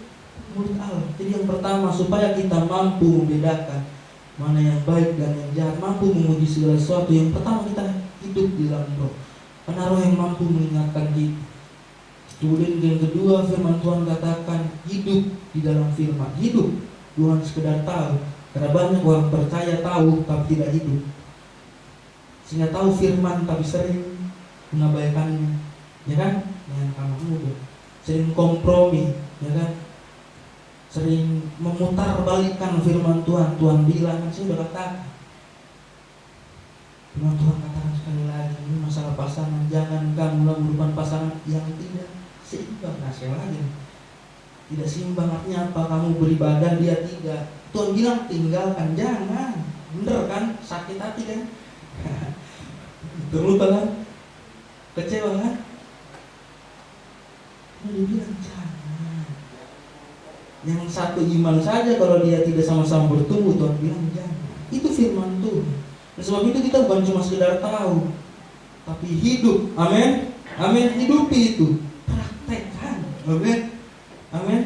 mulut Allah. Jadi yang pertama, supaya kita mampu membedakan mana yang baik dan yang jahat, mampu menguji segala sesuatu, yang pertama kita hidup di dalam Roh. Karena Roh yang mampu mengingatkan kita. Kemudian yang kedua, firman Tuhan katakan hidup di dalam firman. Hidup bukan sekedar tahu. Karena banyak orang percaya tahu tapi tidak hidup. Sehingga tahu firman tapi sering mengabaikannya, ya kan? Dengan anak muda sering kompromi, ya kan? Sering memutarbalikkan firman Tuhan. Tuhan bilang, kan saya udah katakan. Firman Tuhan katakan sekali lagi, ini masalah pasangan, jangan kamu merupakan pasangan yang tidak seimbang. Nah, sekali lagi, tidak seimbang artinya apa? Kamu beribadah, dia tidak. Tuhan bilang tinggalkan, jangan. Bener kan? Sakit hati kan? Terluka kan? Kecewa kan? Dia bilang jangan. Yang satu iman saja kalau dia tidak sama-sama bertumbuh, Tuhan bilang jangan. Itu firman Tuhan. Dan sebab itu kita bukan cuma sekedar tahu, tapi hidup. Amin. Amin. Hidupi itu. Praktekkan. Amin. Amin.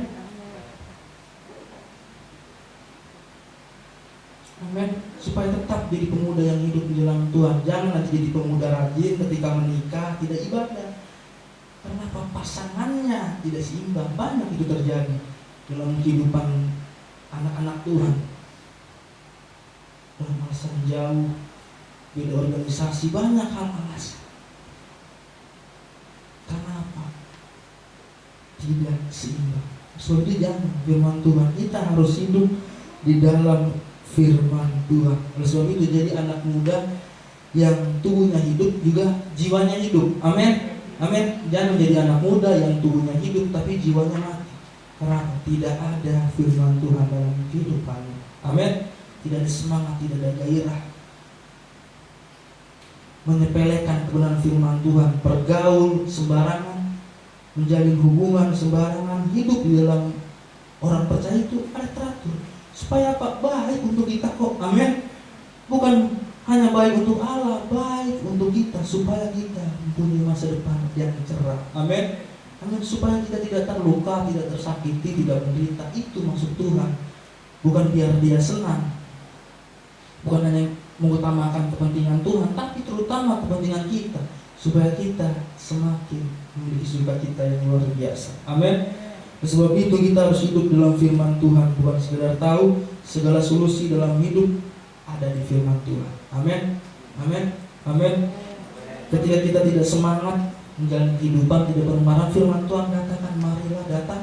Amin. Supaya tetap jadi pemuda yang hidup di dalam Tuhan. Jangan nanti jadi pemuda rajin ketika menikah tidak ibadah. Kenapa? Pasangannya tidak seimbang. Banyak itu terjadi dalam kehidupan anak-anak Tuhan. Dalam alasan jauh, beda organisasi, banyak hal alasan. Karena apa? Tidak seimbang. Sebab itu jangan firman Tuhan. Kita harus hidup di dalam firman Tuhan. Oleh sebab itu jadi anak muda yang tubuhnya hidup juga jiwanya hidup. Amin. Amin. Jangan menjadi anak muda yang tubuhnya hidup tapi jiwanya mati. Karena tidak ada firman Tuhan dalam kehidupannya. Amin. Tidak ada semangat, tidak ada gairah. Menyepelekan kebenaran firman Tuhan, bergaul sembarangan, menjalin hubungan sembarangan, hidup di dalam orang percaya itu ada teratur. Supaya apa? Baik untuk kita kok. Amin. Bukan hanya baik untuk Allah, baik untuk kita, supaya kita mempunyai masa depan yang cerah. Amin. Amin. Supaya kita tidak terluka, tidak tersakiti, tidak menderita. Itu maksud Tuhan. Bukan biar dia senang, bukan hanya mengutamakan kepentingan Tuhan, tapi terutama kepentingan kita, supaya kita semakin memiliki sukacita yang luar biasa. Amin. Sebab itu kita harus hidup dalam firman Tuhan, bukan sekedar tahu. Segala solusi dalam hidup ada di firman Tuhan. Amin. Amin. Amin. Ketika kita tidak semangat menjalani kehidupan, tidak bermarah, firman Tuhan katakan, marilah datang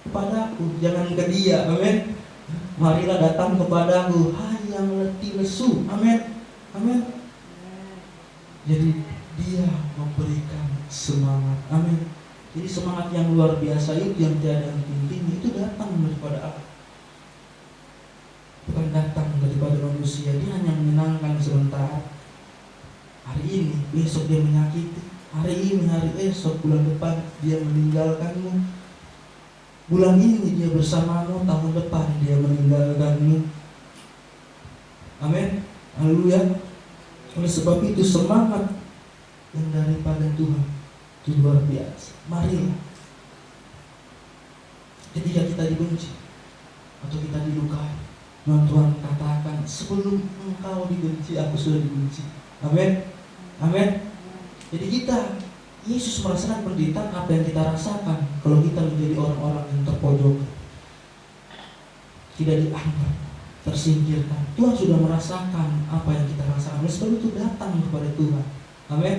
kepadaku, jangan ke dia. Amin. Marilah datang kepadaku, hai yang letih lesu. Amin. Amin. Jadi dia memberikan semangat. Amin. Jadi semangat yang luar biasa itu, yang tiada henti-hentinya, itu datang daripada Allah, bukan datang daripada manusia. Dia hanya menyenangkan sebentar. Hari ini, besok dia menyakiti. Hari ini, hari esok, bulan depan dia meninggalkanmu. Bulan ini dia bersamamu, tahun depan dia meninggalkanmu. Amin. Haleluya. Oleh sebab itu semangat yang daripada Tuhan itu luar biasa. Marilah ketika kita dibenci atau kita dilukai, Tuhan katakan, sebelum engkau dibenci, aku sudah dibenci. Amin. Amin. Jadi Yesus merasakan penderitaan apa yang kita rasakan kalau kita menjadi orang-orang yang terpojok, tidak dianggap, tersingkirkan. Tuhan sudah merasakan apa yang kita rasakan. Oleh sebab itu datang kepada Tuhan. Amin.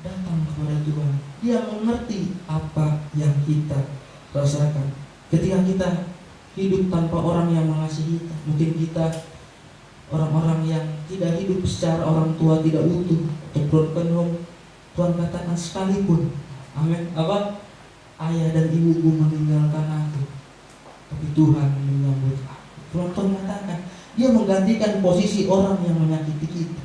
Datang kepada Tuhan. Dia mengerti apa yang kita rasakan. Ketika kita hidup tanpa orang yang mengasihi kita, mungkin kita orang-orang yang tidak hidup secara orang tua tidak utuh atau broken home. Tuhan katakan sekalipun, amin, apa? Ayah dan ibuku meninggalkan aku, tapi Tuhan menyambut aku. Tuhan katakan, dia menggantikan posisi orang yang menyakiti kita,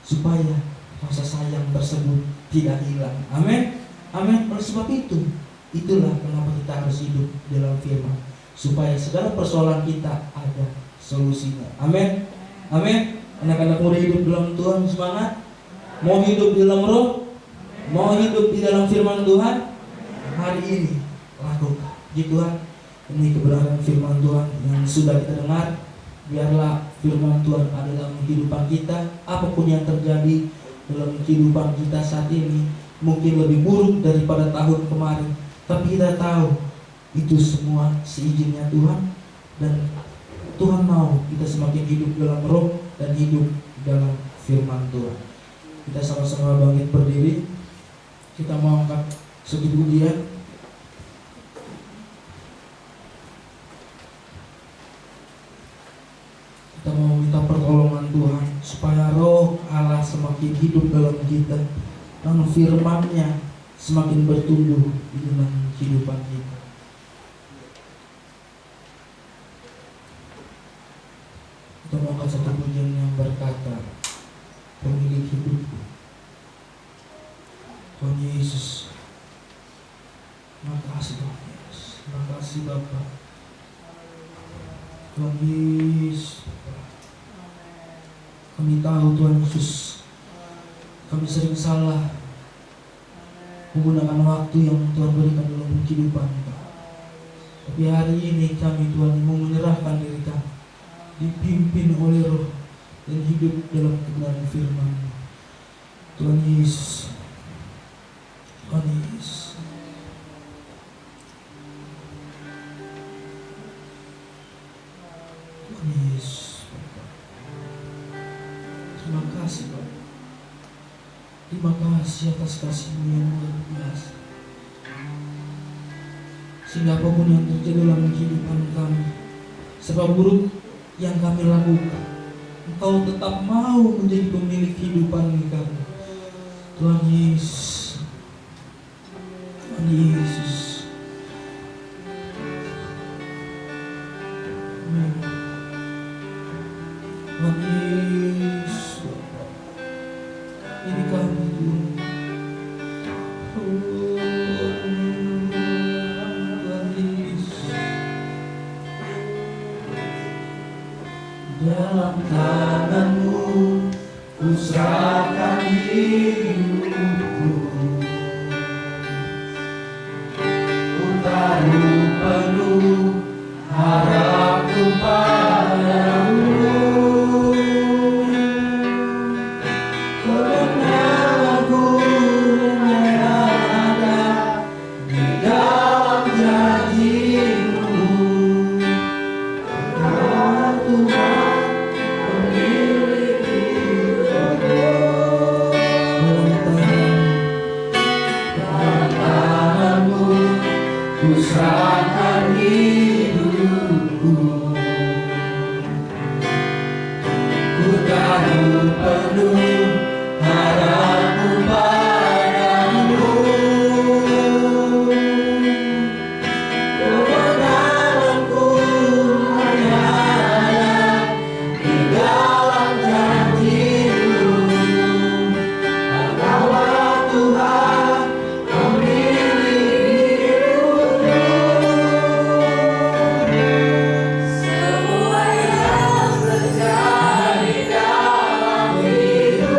supaya rasa sayang tersebut tidak hilang. Amin. Amin. Oleh sebab itulah kenapa kita harus hidup dalam firman, supaya segala persoalan kita ada solusinya. Amin. Amin. Anak-anak mau hidup dalam Tuhan, semangat. Mau hidup di dalam Roh, mau hidup di dalam firman Tuhan. Hari ini lakukan. Jadi Tuhan, ini kebenaran firman Tuhan yang sudah kita dengar. Biarlah firman Tuhan ada dalam kehidupan kita. Apapun yang terjadi dalam kehidupan kita saat ini, mungkin lebih buruk daripada tahun kemarin, tapi kita tahu itu semua seizinnya Tuhan. Dan Tuhan mau kita semakin hidup dalam Roh dan hidup dalam firman Tuhan. Kita sama-sama bangkit berdiri. Kita mau angkat satu pujian. Kita mau minta pertolongan Tuhan supaya Roh Allah semakin hidup dalam kita dan firman-Nya semakin bertumbuh di dalam kehidupan kita. Kita mau angkat satu pujian yang berkata, pemilik hidupku, Tuhan Yesus. Terima kasih Tuhan Yesus. Terima kasih Bapa. Tuhan Yesus, kami tahu Tuhan Yesus, kami sering salah menggunakan waktu yang Tuhan berikan dalam kehidupan kami. Tapi hari ini kami Tuhan mau menyerahkan diri kami, dipimpin oleh Roh dan hidup dalam kebenaran firman. Tuhan Yesus, Tuhan Yesus, Tuhan Yesus. Terima kasih Bapak. Terima kasih atas kasih-Mu yang luar biasa. Sehingga apapun yang terjadi dalam kehidupan kami, sebab buruk yang kami lakukan, Engkau tetap mau menjadi pemilik kehidupan kami. Tuhan Yesus, Tuhan Yesus. Amin. Tuhan Yesus, ini kami Tuhan. Tuhan Yesus, dalam tangan-Mu ku serahkan hidupku. Ku taruh penuh harapku padamu. Kebenaranku hanya ada di dalam janji-Mu. Engkau Tuhan pemilik hidupku. Dalam tangan-Mu ku serahkan hidupku. Ku taruh penuh harapku padamu. Kebenaranku hanya ada di dalam janji-Mu. Engkaulah Tuhan pemilik hidupku. Semua yang terjadi dalam hidupku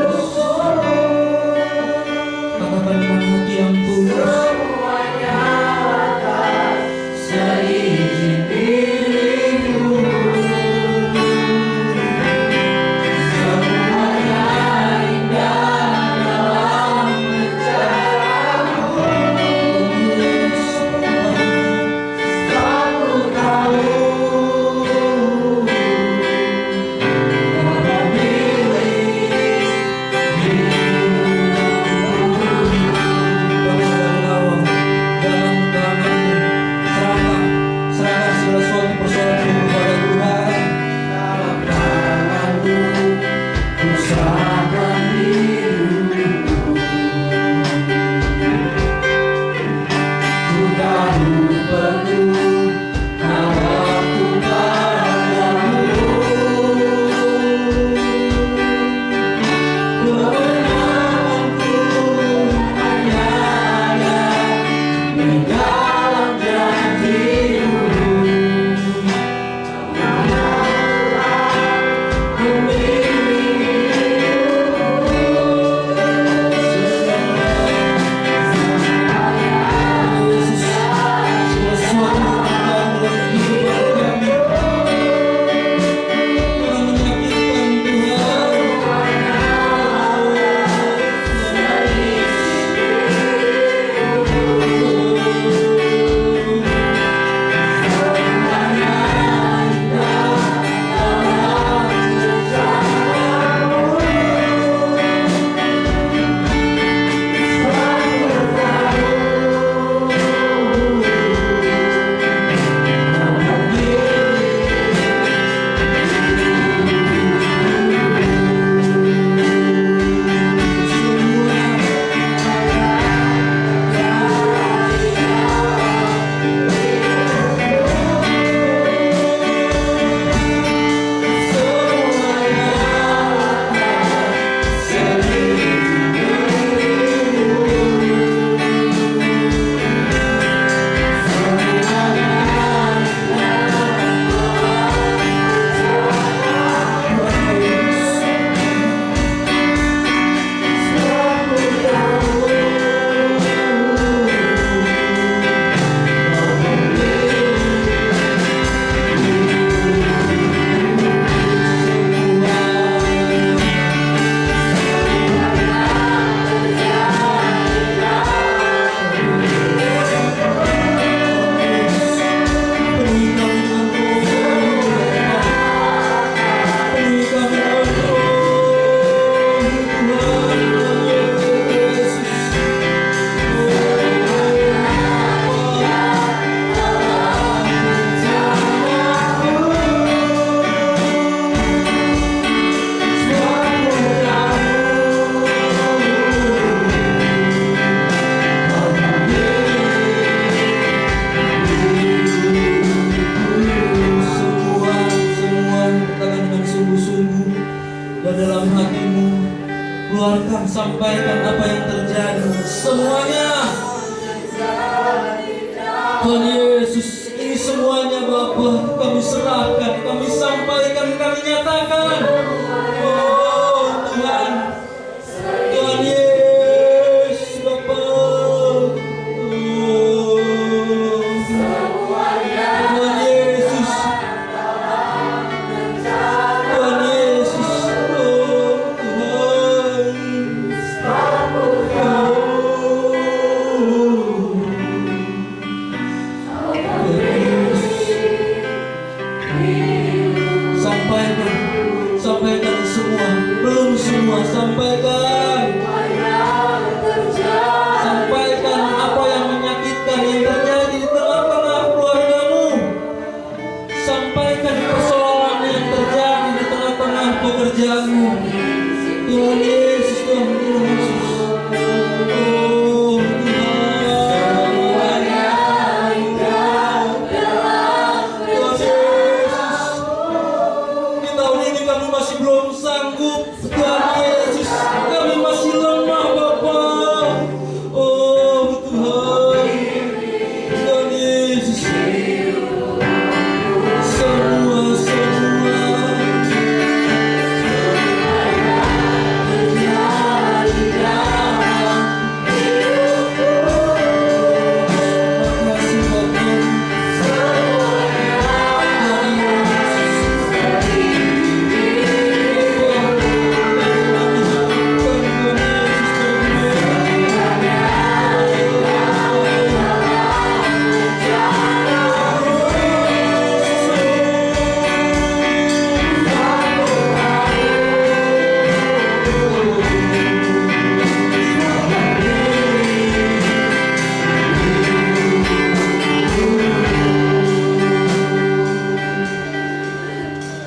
Tuhan Yesus, ini semuanya Bapa kami serahkan, kami sampaikan, kami nyatakan. Oh Tuhan, Tuhan Yesus Bapa. Tuhan Yesus, Tuhan Yesus, oh Tuhan. Sampaikan semua, belum semua, sampaikan apa yang menyakitkan yang terjadi di tengah-tengah keluargamu. Sampaikan persoalan yang terjadi di tengah-tengah pekerjaanmu. Tuhan Yesus, Tuhan Yesus. Oh kami masih belum sanggup, Tuhan Yesus, kami masih lemah Bapa. Oh Tuhan, Tuhan Yesus, semua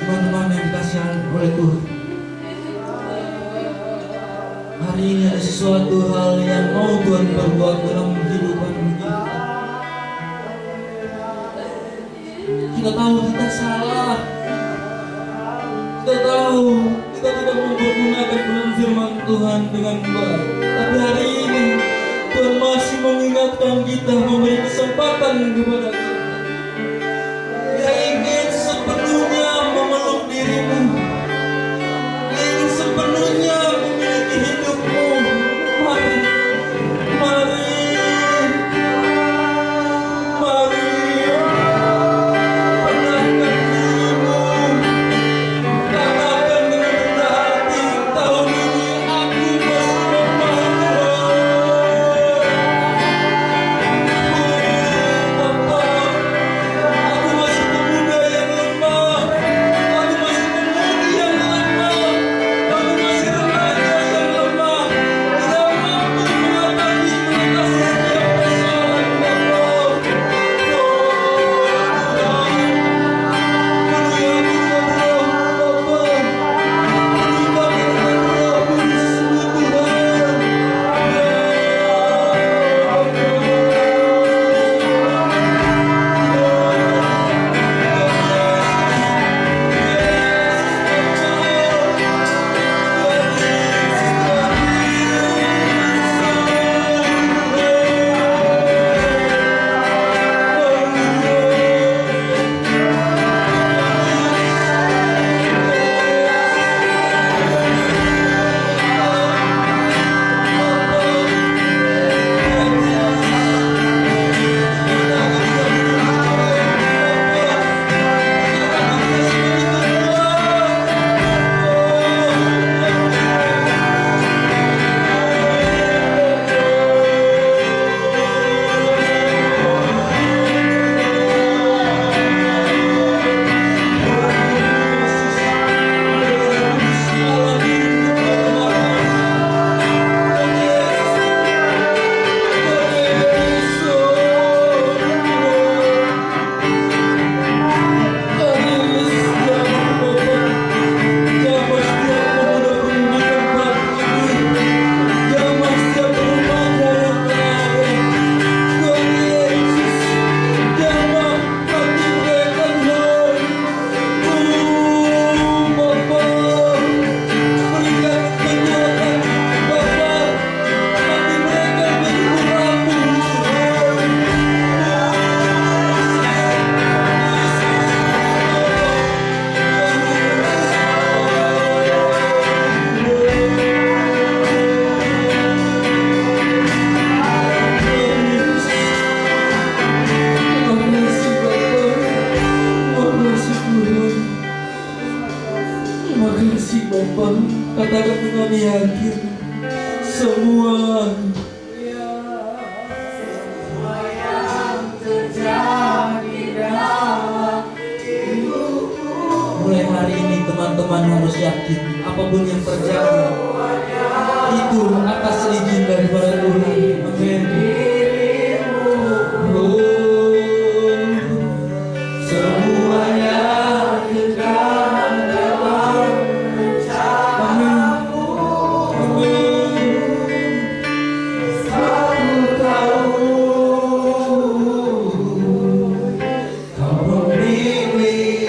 teman-teman yang dikasihi oleh Tuhan. Hari ini ada sesuatu hal yang mau Tuhan perbuat dalam kehidupan kita. Kita tahu kita salah. Kita tahu kita tidak mempergunakan firman Tuhan dengan baik. Tapi hari ini Tuhan masih mengingatkan kita, memberi kesempatan kepada kita. Dia ingin sepenuhnya memeluk dirimu. Dia ingin sepenuhnya memiliki hidupmu. Mari, mari, mari, pendahkan dirimu. Katakan dengan rendah hati, tahun ini aku masih lemah Tuhan. Katakan dengan yakin, semua mulai hari ini teman-teman harus yakin apapun yang terjadi itu atas izin daripada Tuhan. Amin. Semuanya kekal dalam rencanamu. Amin. Aku tahu Kau memilih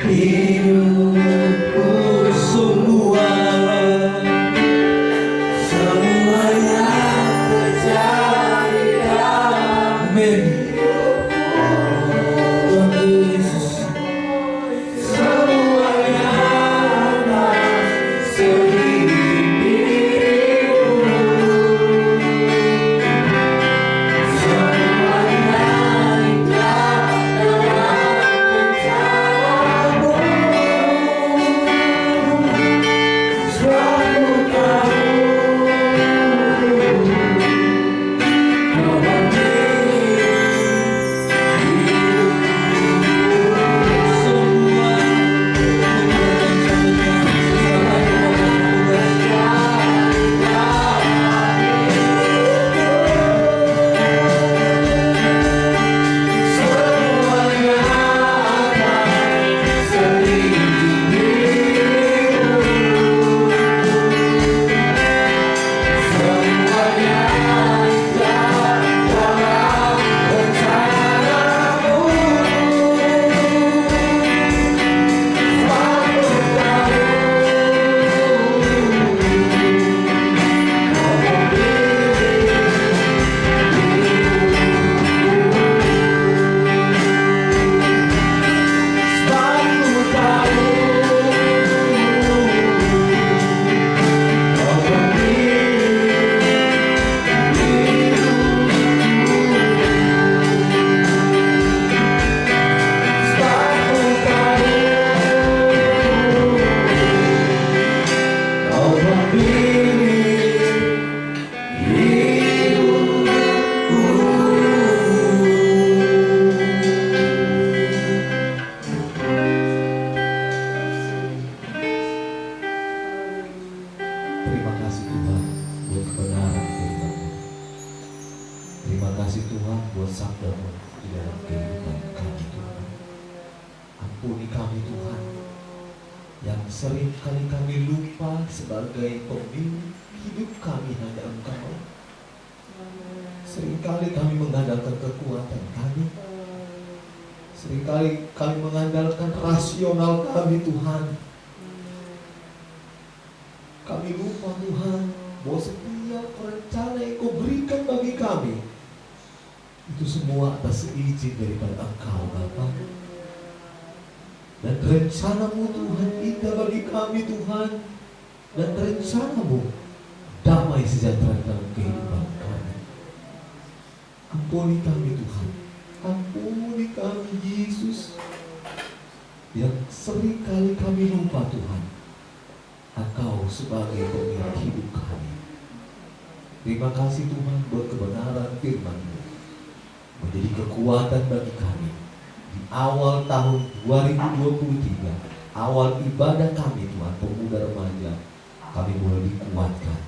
hidupku semua. Semuanya terjadi dalam hidupku. Tuhan Yesus, semuanya atas seizin dirimu. Semuanya indah dalam rencanamu. Suatu tahu Kau memilih semua. Semuanya akan seizin dirimu. Semuanya indah dalam rencanamu. Suatu tahu Kau Terima kasih Tuhan buat kebenaran firman-Mu. Terima kasih Tuhan buat sabda-Mu di dalam kehidupan kami Tuhan. Ampuni kami Tuhan, yang sering kali kami lupa sebagai pemilik hidup kami hanya Engkau. Seringkali kami mengandalkan kekuatan kami. Seringkali kami mengandalkan rasional kami Tuhan. Kami lupa Tuhan bahwa setiap rencana yang Kau berikan bagi kami itu semua atas izin daripada Engkau Bapa. Dan rencana-Mu Tuhan indah bagi kami Tuhan. Dan rencana-Mu damai sejahtera dalam kehidupan kami. Ampuni kami Tuhan. Ampuni kami Yesus, yang seringkali kami lupa Tuhan Engkau sebagai pemilik hidup kami. Terima kasih Tuhan buat kebenaran firman-Mu menjadi kekuatan bagi kami di awal tahun 2023, awal ibadah kami Tuhan, pemuda remaja, kami boleh dikuatkan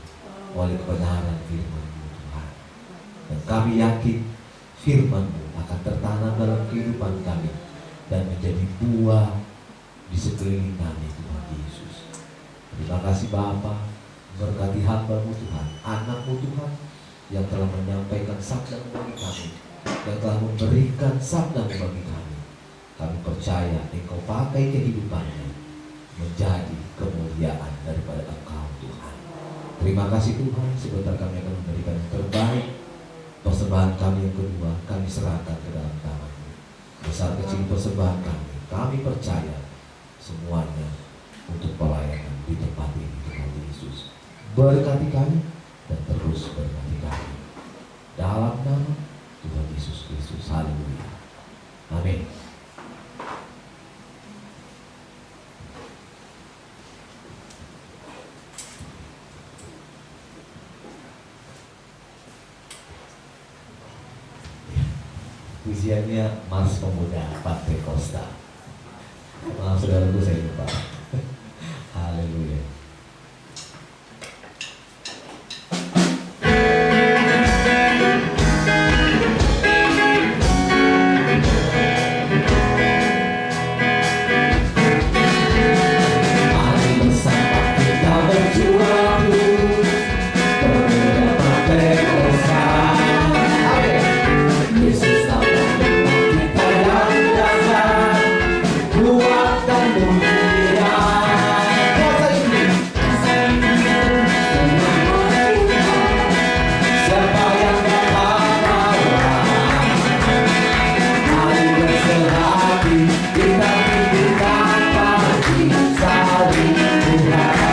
oleh kebenaran firman-Mu Tuhan. Dan kami yakin firman-Mu akan tertanam dalam kehidupan kami dan menjadi buah di sekeliling kami Tuhan Yesus. Terima kasih Bapa, berkati hamba-Mu Tuhan, anak-Mu Tuhan, yang telah menyampaikan sabda-Mu bagi kami, yang telah memberikan sabda-Mu bagi kami. Kami percaya Engkau pakai kehidupannya menjadi kemuliaan daripada Engkau Tuhan. Terima kasih Tuhan, sebentar kami akan memberikan yang terbaik. Persembahan kami yang kedua, kami serahkan ke dalam tangan-Mu. Besar kecil persembahan kami percaya semuanya untuk pelayanan di tempat ini Tuhan Yesus. Berkati kami dan terus berkati kami. Dalam nama Tuhan Yesus Kristus. Haleluya. Amin. pujiannya Mars Pemuda Pantai Costa. Maaf saudaraku, saya lupa. Haleluya. Mari bersama kita berjuang Pemuda Pantai Costa. Yesus tambah kita yang dasar, kuat dan mulia. Kuasa ini, siapa yang dapat melawan? Mari berserah kita tinggikan pagi salib Tuhan.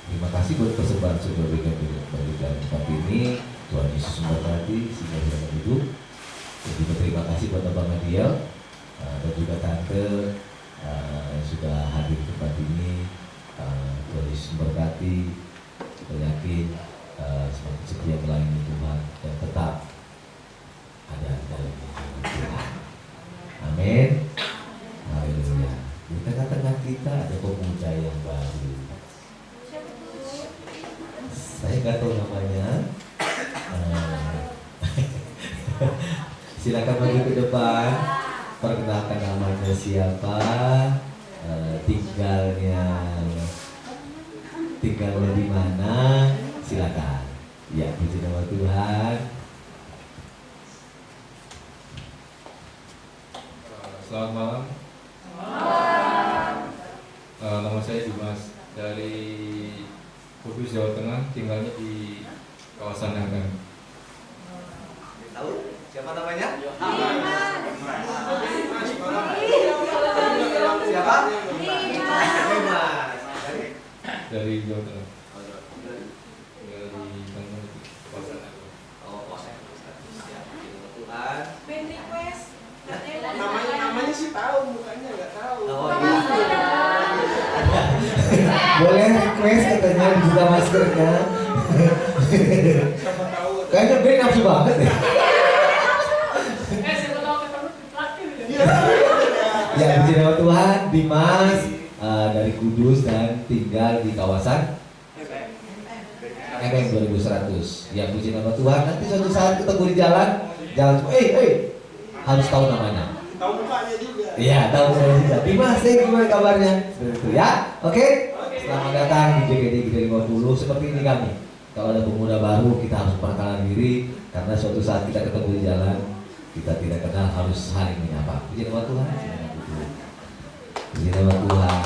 Terima kasih buat persembahan sudah berikan tempat ini. Tuhan Yesus memberkati sehingga kita hidup. Dan juga terima kasih buat Abang Adiel dan juga Tante yang sudah hadir di tempat ini. Tuhan Yesus memberkati. Kita yakin semakin setia melayani Tuhan dan tetap ada dalam hidup Tuhan. Amin. Haleluya. Di tengah-tengah kita ada pemuda yang baru. Saya nggak tahu namanya. Silakan maju ke depan. Perkenalkan namanya siapa, tinggalnya di mana. Silakan. Ya, puji nama Tuhan. Selamat malam. Nama saya Dimas dari Kudus, Jawa Tengah, tinggalnya di kawasan Nagan. Tahu siapa namanya? Siapa? Dimas. Dari Jawa Tengah. Dari Tengah, kawasan Nagan. Oh, kuasa siap. Tuhan. Band request. Namanya sih tahu, mukanya nggak tahu. Oh, iya. Boleh request katanya dibuka maskernya. Siapa tahu. Kayaknya Ben nafsu banget ya. Siapa tahu ketemu di pelatih Iya. Ya, puji nama Tuhan, Dimas dari Kudus dan tinggal di kawasan MM 2100. Ya, puji nama Tuhan. Nanti suatu saat ketemu di jalan, jangan cuma harus tahu namanya. Tahu mukanya juga. Iya, tahu saya juga. Dimas, gimana kabarnya? Seperti itu ya. Oke? Selamat datang di JKD Gede 50. Seperti ini kami. Kalau ada pemuda baru, kita harus perkenalan diri karena suatu saat kita ketemu di jalan, kita tidak kenal, harus saling menyapa. Puji nama Tuhan. Puji nama Tuhan.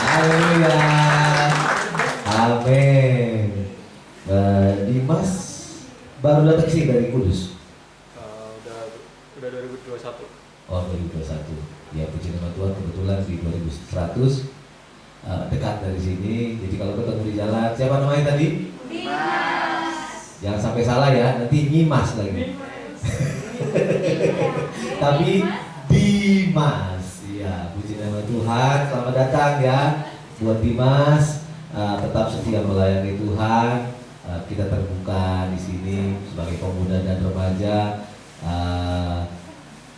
Haleluya. Amin. Dimas baru datang sini dari Kudus. Udah 2021. Oh, 2021. Ya, puji nama Tuhan, kebetulan di 2100 dekat dari sini. Jadi kalau ketemu di jalan, siapa namanya tadi? Dimas. Jangan sampai salah ya, nanti Nyimas lagi. Tapi Dimas. Ya, puji nama Tuhan. Selamat datang ya buat Dimas. Tetap setia melayani Tuhan. Kita terbuka di sini sebagai pemuda dan remaja.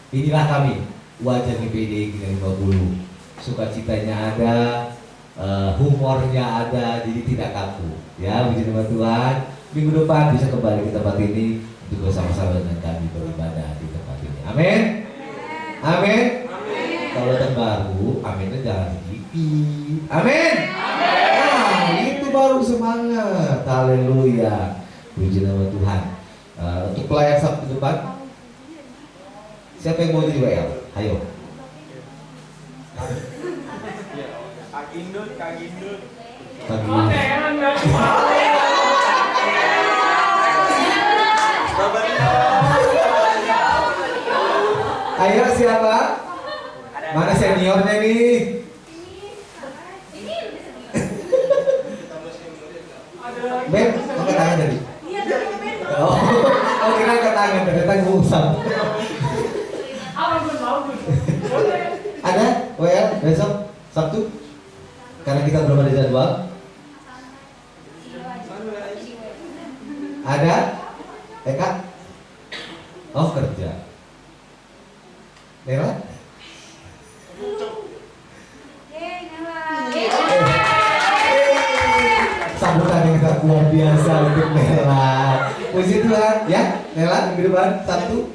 Inilah kami, wajah GPD Gede 50. Sukacitanya ada, humornya ada, jadi tidak kaku. Ya, puji nama Tuhan. Minggu depan bisa kembali ke tempat ini untuk bersama-sama dengan kami beribadah di tempat ini. Amin. Amin. Kalau terbaru, aminnya jangan sedikit. Amin. Haleluya. Puji nama Tuhan. Untuk pelayan Sabtu depan, siapa yang mau jadi WL? Ayo. Kak Gindut. Pagi. Ayo siapa? Mana seniornya nih? Ben, angkat tangan tadi. Oh, kira angkat tangan, ternyata ngusap. Ada WL besok Sabtu? Karena kita belum ada jadwal. Ada? Eka? Oh, kerja. Nela? Sambutan yang tak luar biasa untuk Nela. Puji Tuhan, ya Nela minggu depan Sabtu.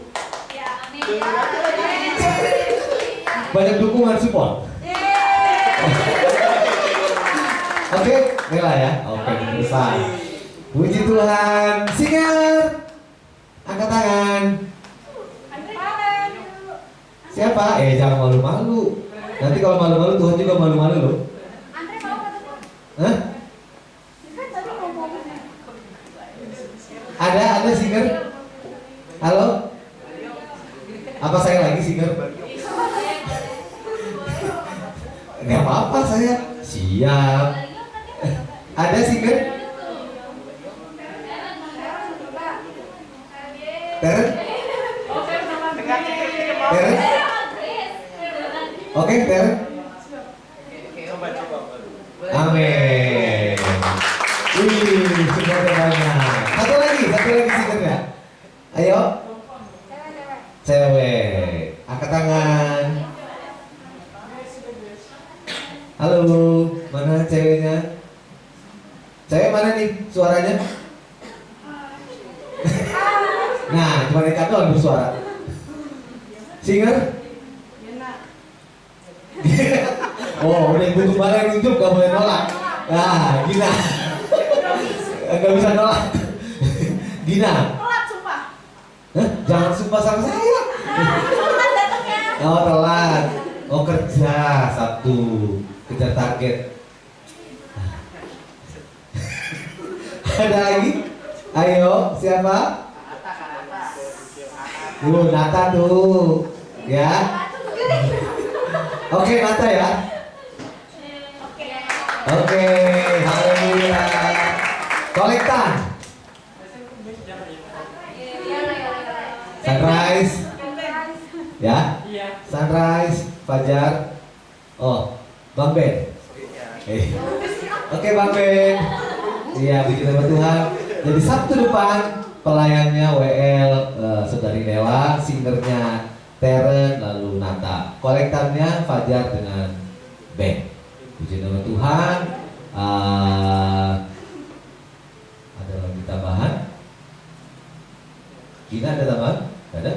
Banyak dukungan support. Oke, Nela ya. Oke, besar. Puji Tuhan. Singer. Angkat tangan. Siapa? Jangan malu-malu. Nanti kalau malu-malu Tuhan juga malu-malu loh. Hah? Ada singer? Halo? Apa saya lagi singer? Gak apa-apa saya. Siap. Ada singer? Teren? Teren? Oke, Teren? Amin. Semua banyak. Satu lagi singernya. Ayo. Cewek. Angkat tangan. Halo, mana ceweknya? Cewek mana nih suaranya? Nah, cuma Eka doang bersuara. Singer? Oh, udah butuh bala yang nunjuk, gak boleh nolak. Nah, Gina. Gak bisa nolak. Gina. Telat sumpah. Hah? Jangan sumpah sama saya. Telat datangnya. Oh, telat. Oh, kerja Sabtu. Kejar target. Ada lagi? Ayo, siapa? Nata tuh. Ya. Oke, Nata ya. Oke, haleluya. Kolektan. Sunrise. Ya. Sunrise, Fajar. Oh, Bang Ben. Oke, Bang Ben. Iya, puji nama Tuhan. Jadi Sabtu depan pelayannya WL, Saudari Nela, singernya Teren, lalu Nata. Kolektannya Fajar dengan Ben. Puji nama Tuhan. Ada lagi tambahan? Gina ada tambahan? Ada?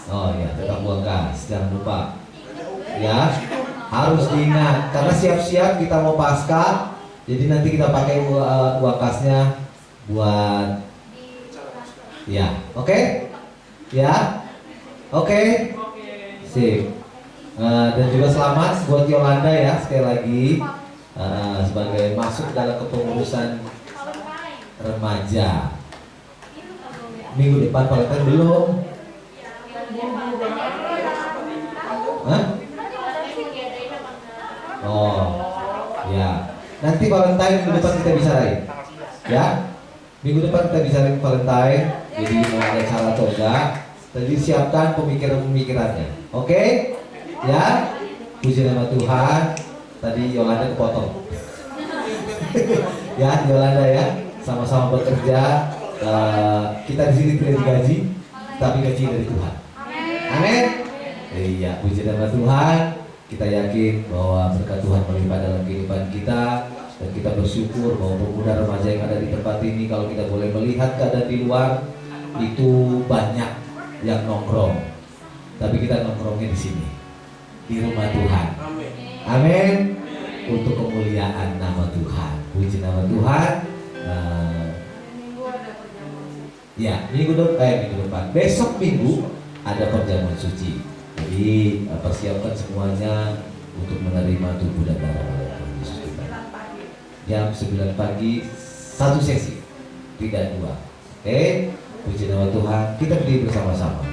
Oh iya, tetap buang gas, jangan lupa. Ya, harus diingat karena siap-siap kita mau pasca. Jadi nanti kita pakai uang kasnya buat ya, oke? Ya, oke? Sip. Dan juga selamat buat Yolanda ya sekali lagi sebagai masuk dalam kepengurusan remaja. Minggu depan Valentine belum? Hah? Oh, ya. Nanti Valentine minggu depan kita bicarain, ya. Minggu depan kita bicarain Valentine. Jadi mau ada cara atau enggak? Tadi siapkan pemikirannya, oke? Ya. Puji nama Tuhan. Tadi Yolanda kepotong. Ya, Yolanda ya. Sama-sama bekerja. Kita di sini tidak digaji, tapi gaji dari Tuhan. Amin. Iya, puji nama Tuhan. Kita yakin bahwa berkat Tuhan melimpah dalam kehidupan kita, dan kita bersyukur bahwa pemuda remaja yang ada di tempat ini, kalau kita boleh melihat keadaan di luar, itu banyak yang nongkrong, tapi kita nongkrongnya di sini, di rumah Tuhan. Amin. Untuk kemuliaan nama Tuhan. Puji nama Tuhan. Ya, minggu depan. Besok minggu ada perjamuan suci. Jadi persiapkan semuanya untuk menerima tubuh dan darah Tuhan Yesus kita. Jam 9 pagi, satu sesi, tidak dua. Oke, puji nama Tuhan. Kita berdiri bersama-sama.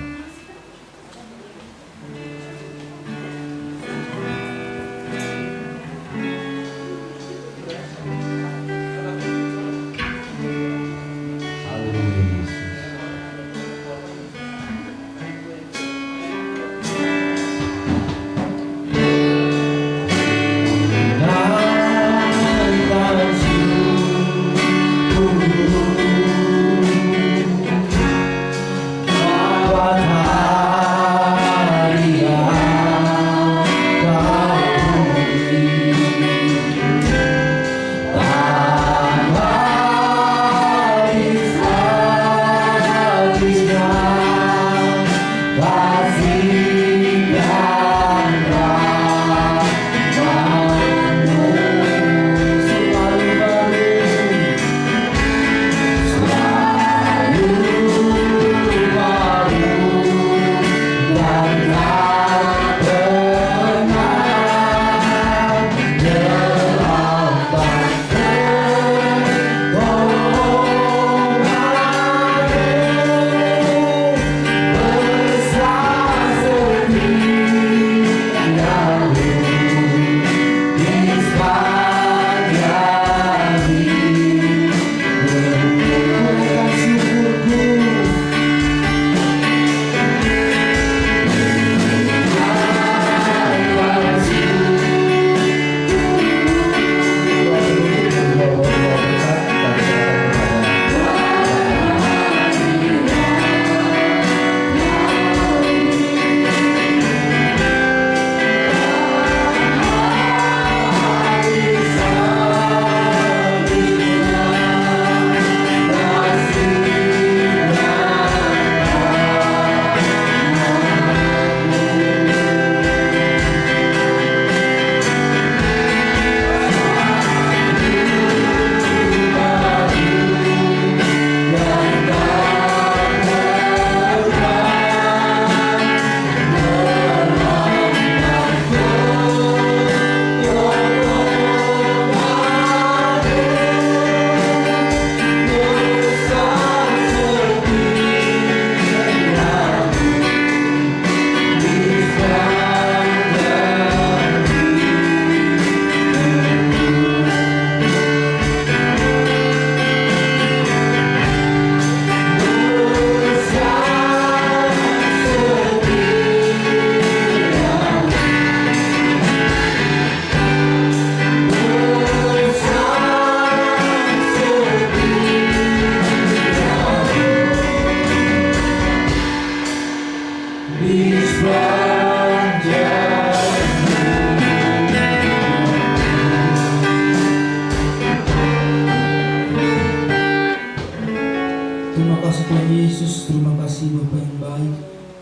Terima kasih Tuhan Yesus, terima kasih Bapa yang baik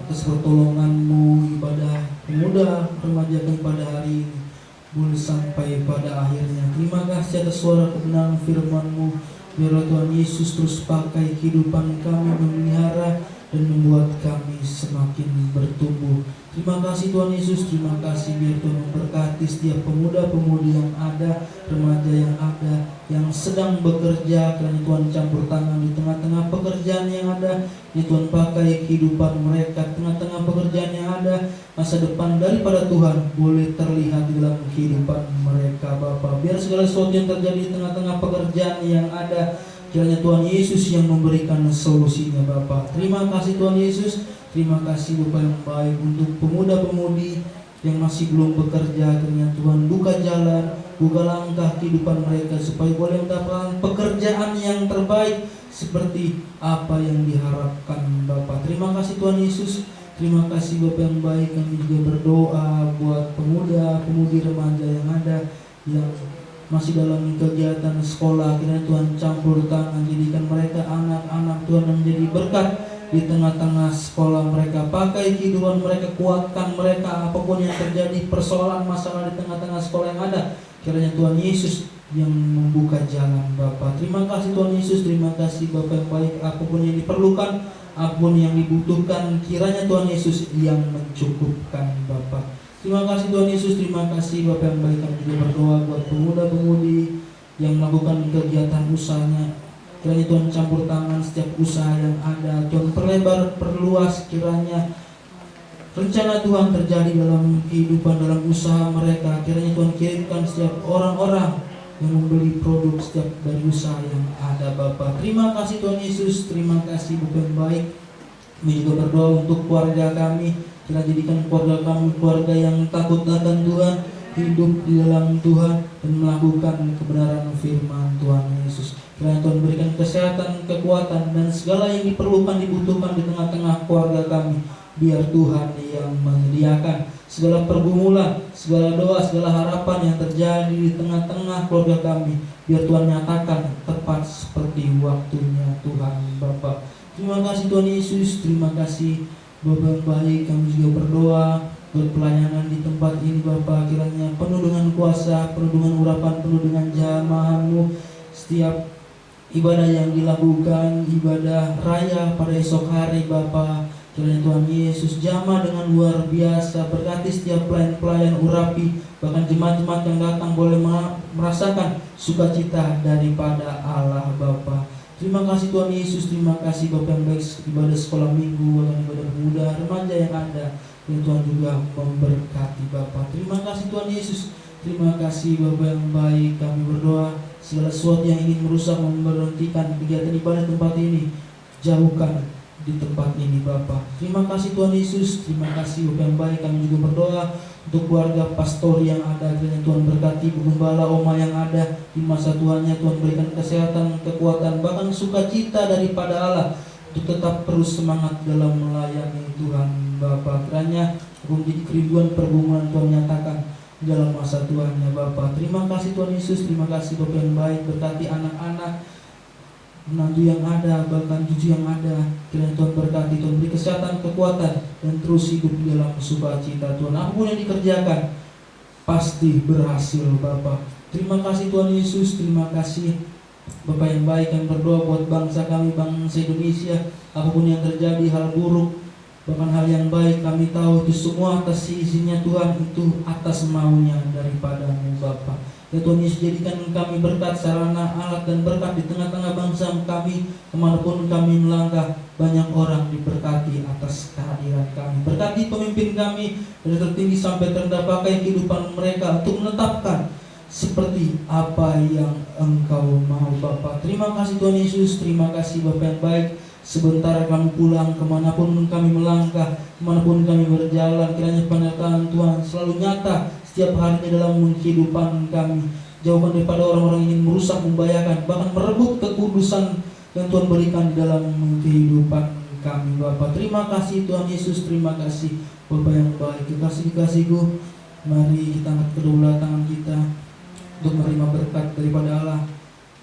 atas pertolongan-Mu ibadah pemuda remaja pada hari ini boleh sampai pada akhirnya. Terima kasih atas suara kebenaran firman-Mu. Biarlah Tuhan Yesus terus pakai kehidupan kami memelihara dan membuat kami semakin bertumbuh. Terima kasih Tuhan Yesus, terima kasih biar Tuhan memberkati setiap pemuda-pemudi yang ada, remaja yang ada, yang sedang bekerja, kiranya Tuhan campur tangan di tengah-tengah pekerjaan yang ada, ya Tuhan pakai kehidupan mereka, tengah-tengah pekerjaan yang ada, masa depan daripada Tuhan boleh terlihat di dalam kehidupan mereka Bapa. Biar segala sesuatu yang terjadi di tengah-tengah pekerjaan yang ada, kiranya Tuhan Yesus yang memberikan solusinya Bapa. Terima kasih Tuhan Yesus, terima kasih Bapa yang baik untuk pemuda-pemudi yang masih belum bekerja, kiranya Tuhan buka jalan, buka langkah kehidupan mereka supaya boleh mendapatkan pekerjaan yang terbaik seperti apa yang diharapkan Bapa. Terima kasih Tuhan Yesus, terima kasih Bapa yang baik. Kami juga berdoa buat pemuda-pemudi remaja yang ada yang masih dalam kegiatan sekolah, kiranya Tuhan campur tangan, jadikan mereka anak-anak Tuhan yang menjadi berkat di tengah-tengah sekolah mereka. Pakai kehidupan mereka, kuatkan mereka apapun yang terjadi, persoalan masalah di tengah-tengah sekolah yang ada, kiranya Tuhan Yesus yang membuka jalan Bapa. Terima kasih Tuhan Yesus, terima kasih Bapa yang baik. Apapun yang diperlukan, apapun yang dibutuhkan, kiranya Tuhan Yesus yang mencukupkan Bapa. Terima kasih Tuhan Yesus, terima kasih Bapa yang baik. Kami juga berdoa buat pemuda-pemudi yang melakukan kegiatan usahanya. Kiranya Tuhan campur tangan setiap usaha yang ada. Tuhan perlebar, perluas kiranya rencana Tuhan terjadi dalam kehidupan, dalam usaha mereka. Kiranya Tuhan kirimkan setiap orang-orang yang membeli produk setiap dari usaha yang ada Bapa. Terima kasih Tuhan Yesus, terima kasih Bapa yang baik. Kami juga berdoa untuk keluarga kami. Kiranya jadikan keluarga kami keluarga yang takut akan Tuhan, hidup di dalam Tuhan dan melakukan kebenaran firman Tuhan Yesus. Kiranya Tuhan berikan kesehatan, kekuatan dan segala yang diperlukan, dibutuhkan di tengah-tengah keluarga kami. Biar Tuhan yang menyediakan segala pergumulan, segala doa, segala harapan yang terjadi di tengah-tengah keluarga kami. Biar Tuhan nyatakan tepat seperti waktunya Tuhan Bapa. Terima kasih Tuhan Yesus, terima kasih Bapa yang baik. Kami juga berdoa buat pelayanan di tempat ini Bapa. Kiranya penuh dengan kuasa, penuh dengan urapan, penuh dengan jamahan-Mu. Setiap ibadah yang dilakukan, ibadah raya pada esok hari Bapa, kiranya Tuhan Yesus jamah dengan luar biasa. Berkati setiap pelayan-pelayan, urapi, bahkan jemaat-jemaat yang datang boleh merasakan sukacita daripada Allah Bapa. Terima kasih Tuhan Yesus, terima kasih Bapa yang baik. Ibadah sekolah minggu, bahkan ibadah pemuda, remaja yang ada, dan Tuhan juga memberkati Bapa. Terima kasih Tuhan Yesus, terima kasih Bapa yang baik. Kami berdoa segala sesuatu yang ingin merusak, memberhentikan kegiatan ibadah tempat ini, jauhkan di tempat ini Bapa. Terima kasih Tuhan Yesus, terima kasih Bapa yang baik. Kami juga berdoa untuk keluarga pastor yang ada. Kiranya Tuhan berkati gembala oma yang ada di masa tuanya. Tuhan berikan kesehatan, kekuatan, bahkan sukacita daripada Allah untuk tetap terus semangat dalam melayani Tuhan Bapa. Kiranya menjadi kerinduan pergumulan Tuhan nyatakan dalam masa tuanya Bapa. Terima kasih Tuhan Yesus, terima kasih Bapa yang baik. Berkati anak-anak, menantu yang ada, bahkan cucu yang ada. Kiranya Tuhan berkati, Tuhan beri kesehatan, kekuatan, dan terus hidup di dalam sukacita Tuhan. Apapun yang dikerjakan pasti berhasil Bapa. Terima kasih Tuhan Yesus, terima kasih Bapa yang baik. Yang berdoa buat bangsa kami, bangsa Indonesia. Apapun yang terjadi, hal buruk, bahkan hal yang baik, kami tahu itu semua atas izinnya Tuhan, itu atas maunya daripada-Mu Bapa. Ya Tuhan Yesus, jadikan kami berkat, sarana, alat, dan berkat di tengah-tengah bangsa kami. Kemanapun kami melangkah, banyak orang diberkati atas kehadiran kami. Berkati pemimpin kami dari tertinggi sampai terendah, pakai kehidupan mereka untuk menetapkan seperti apa yang Engkau mau Bapa. Terima kasih Tuhan Yesus, terima kasih Bapa yang baik. Sebentar kami pulang, kemanapun kami melangkah, kemanapun kami berjalan, kiranya penyertaan Tuhan selalu nyata setiap harinya dalam kehidupan kami. Jauhkan daripada orang-orang yang ingin merusak, membahayakan, bahkan merebut kekudusan yang Tuhan berikan di dalam kehidupan kami Bapa. Terima kasih Tuhan Yesus, terima kasih Bapa yang baik. Kekasih-kekasihku, mari kita angkat kedua tangan kita untuk menerima berkat daripada Allah.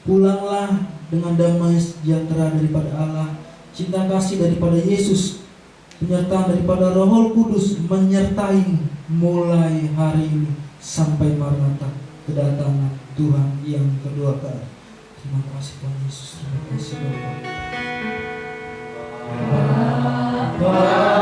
Pulanglah dengan damai sejahtera daripada Allah, cinta kasih daripada Yesus, penyertaan daripada Roh Kudus menyertai mulai hari ini sampai Maranatha, kedatangan Tuhan yang kedua kali. Terima kasih Tuhan Yesus, terima kasih Bapa.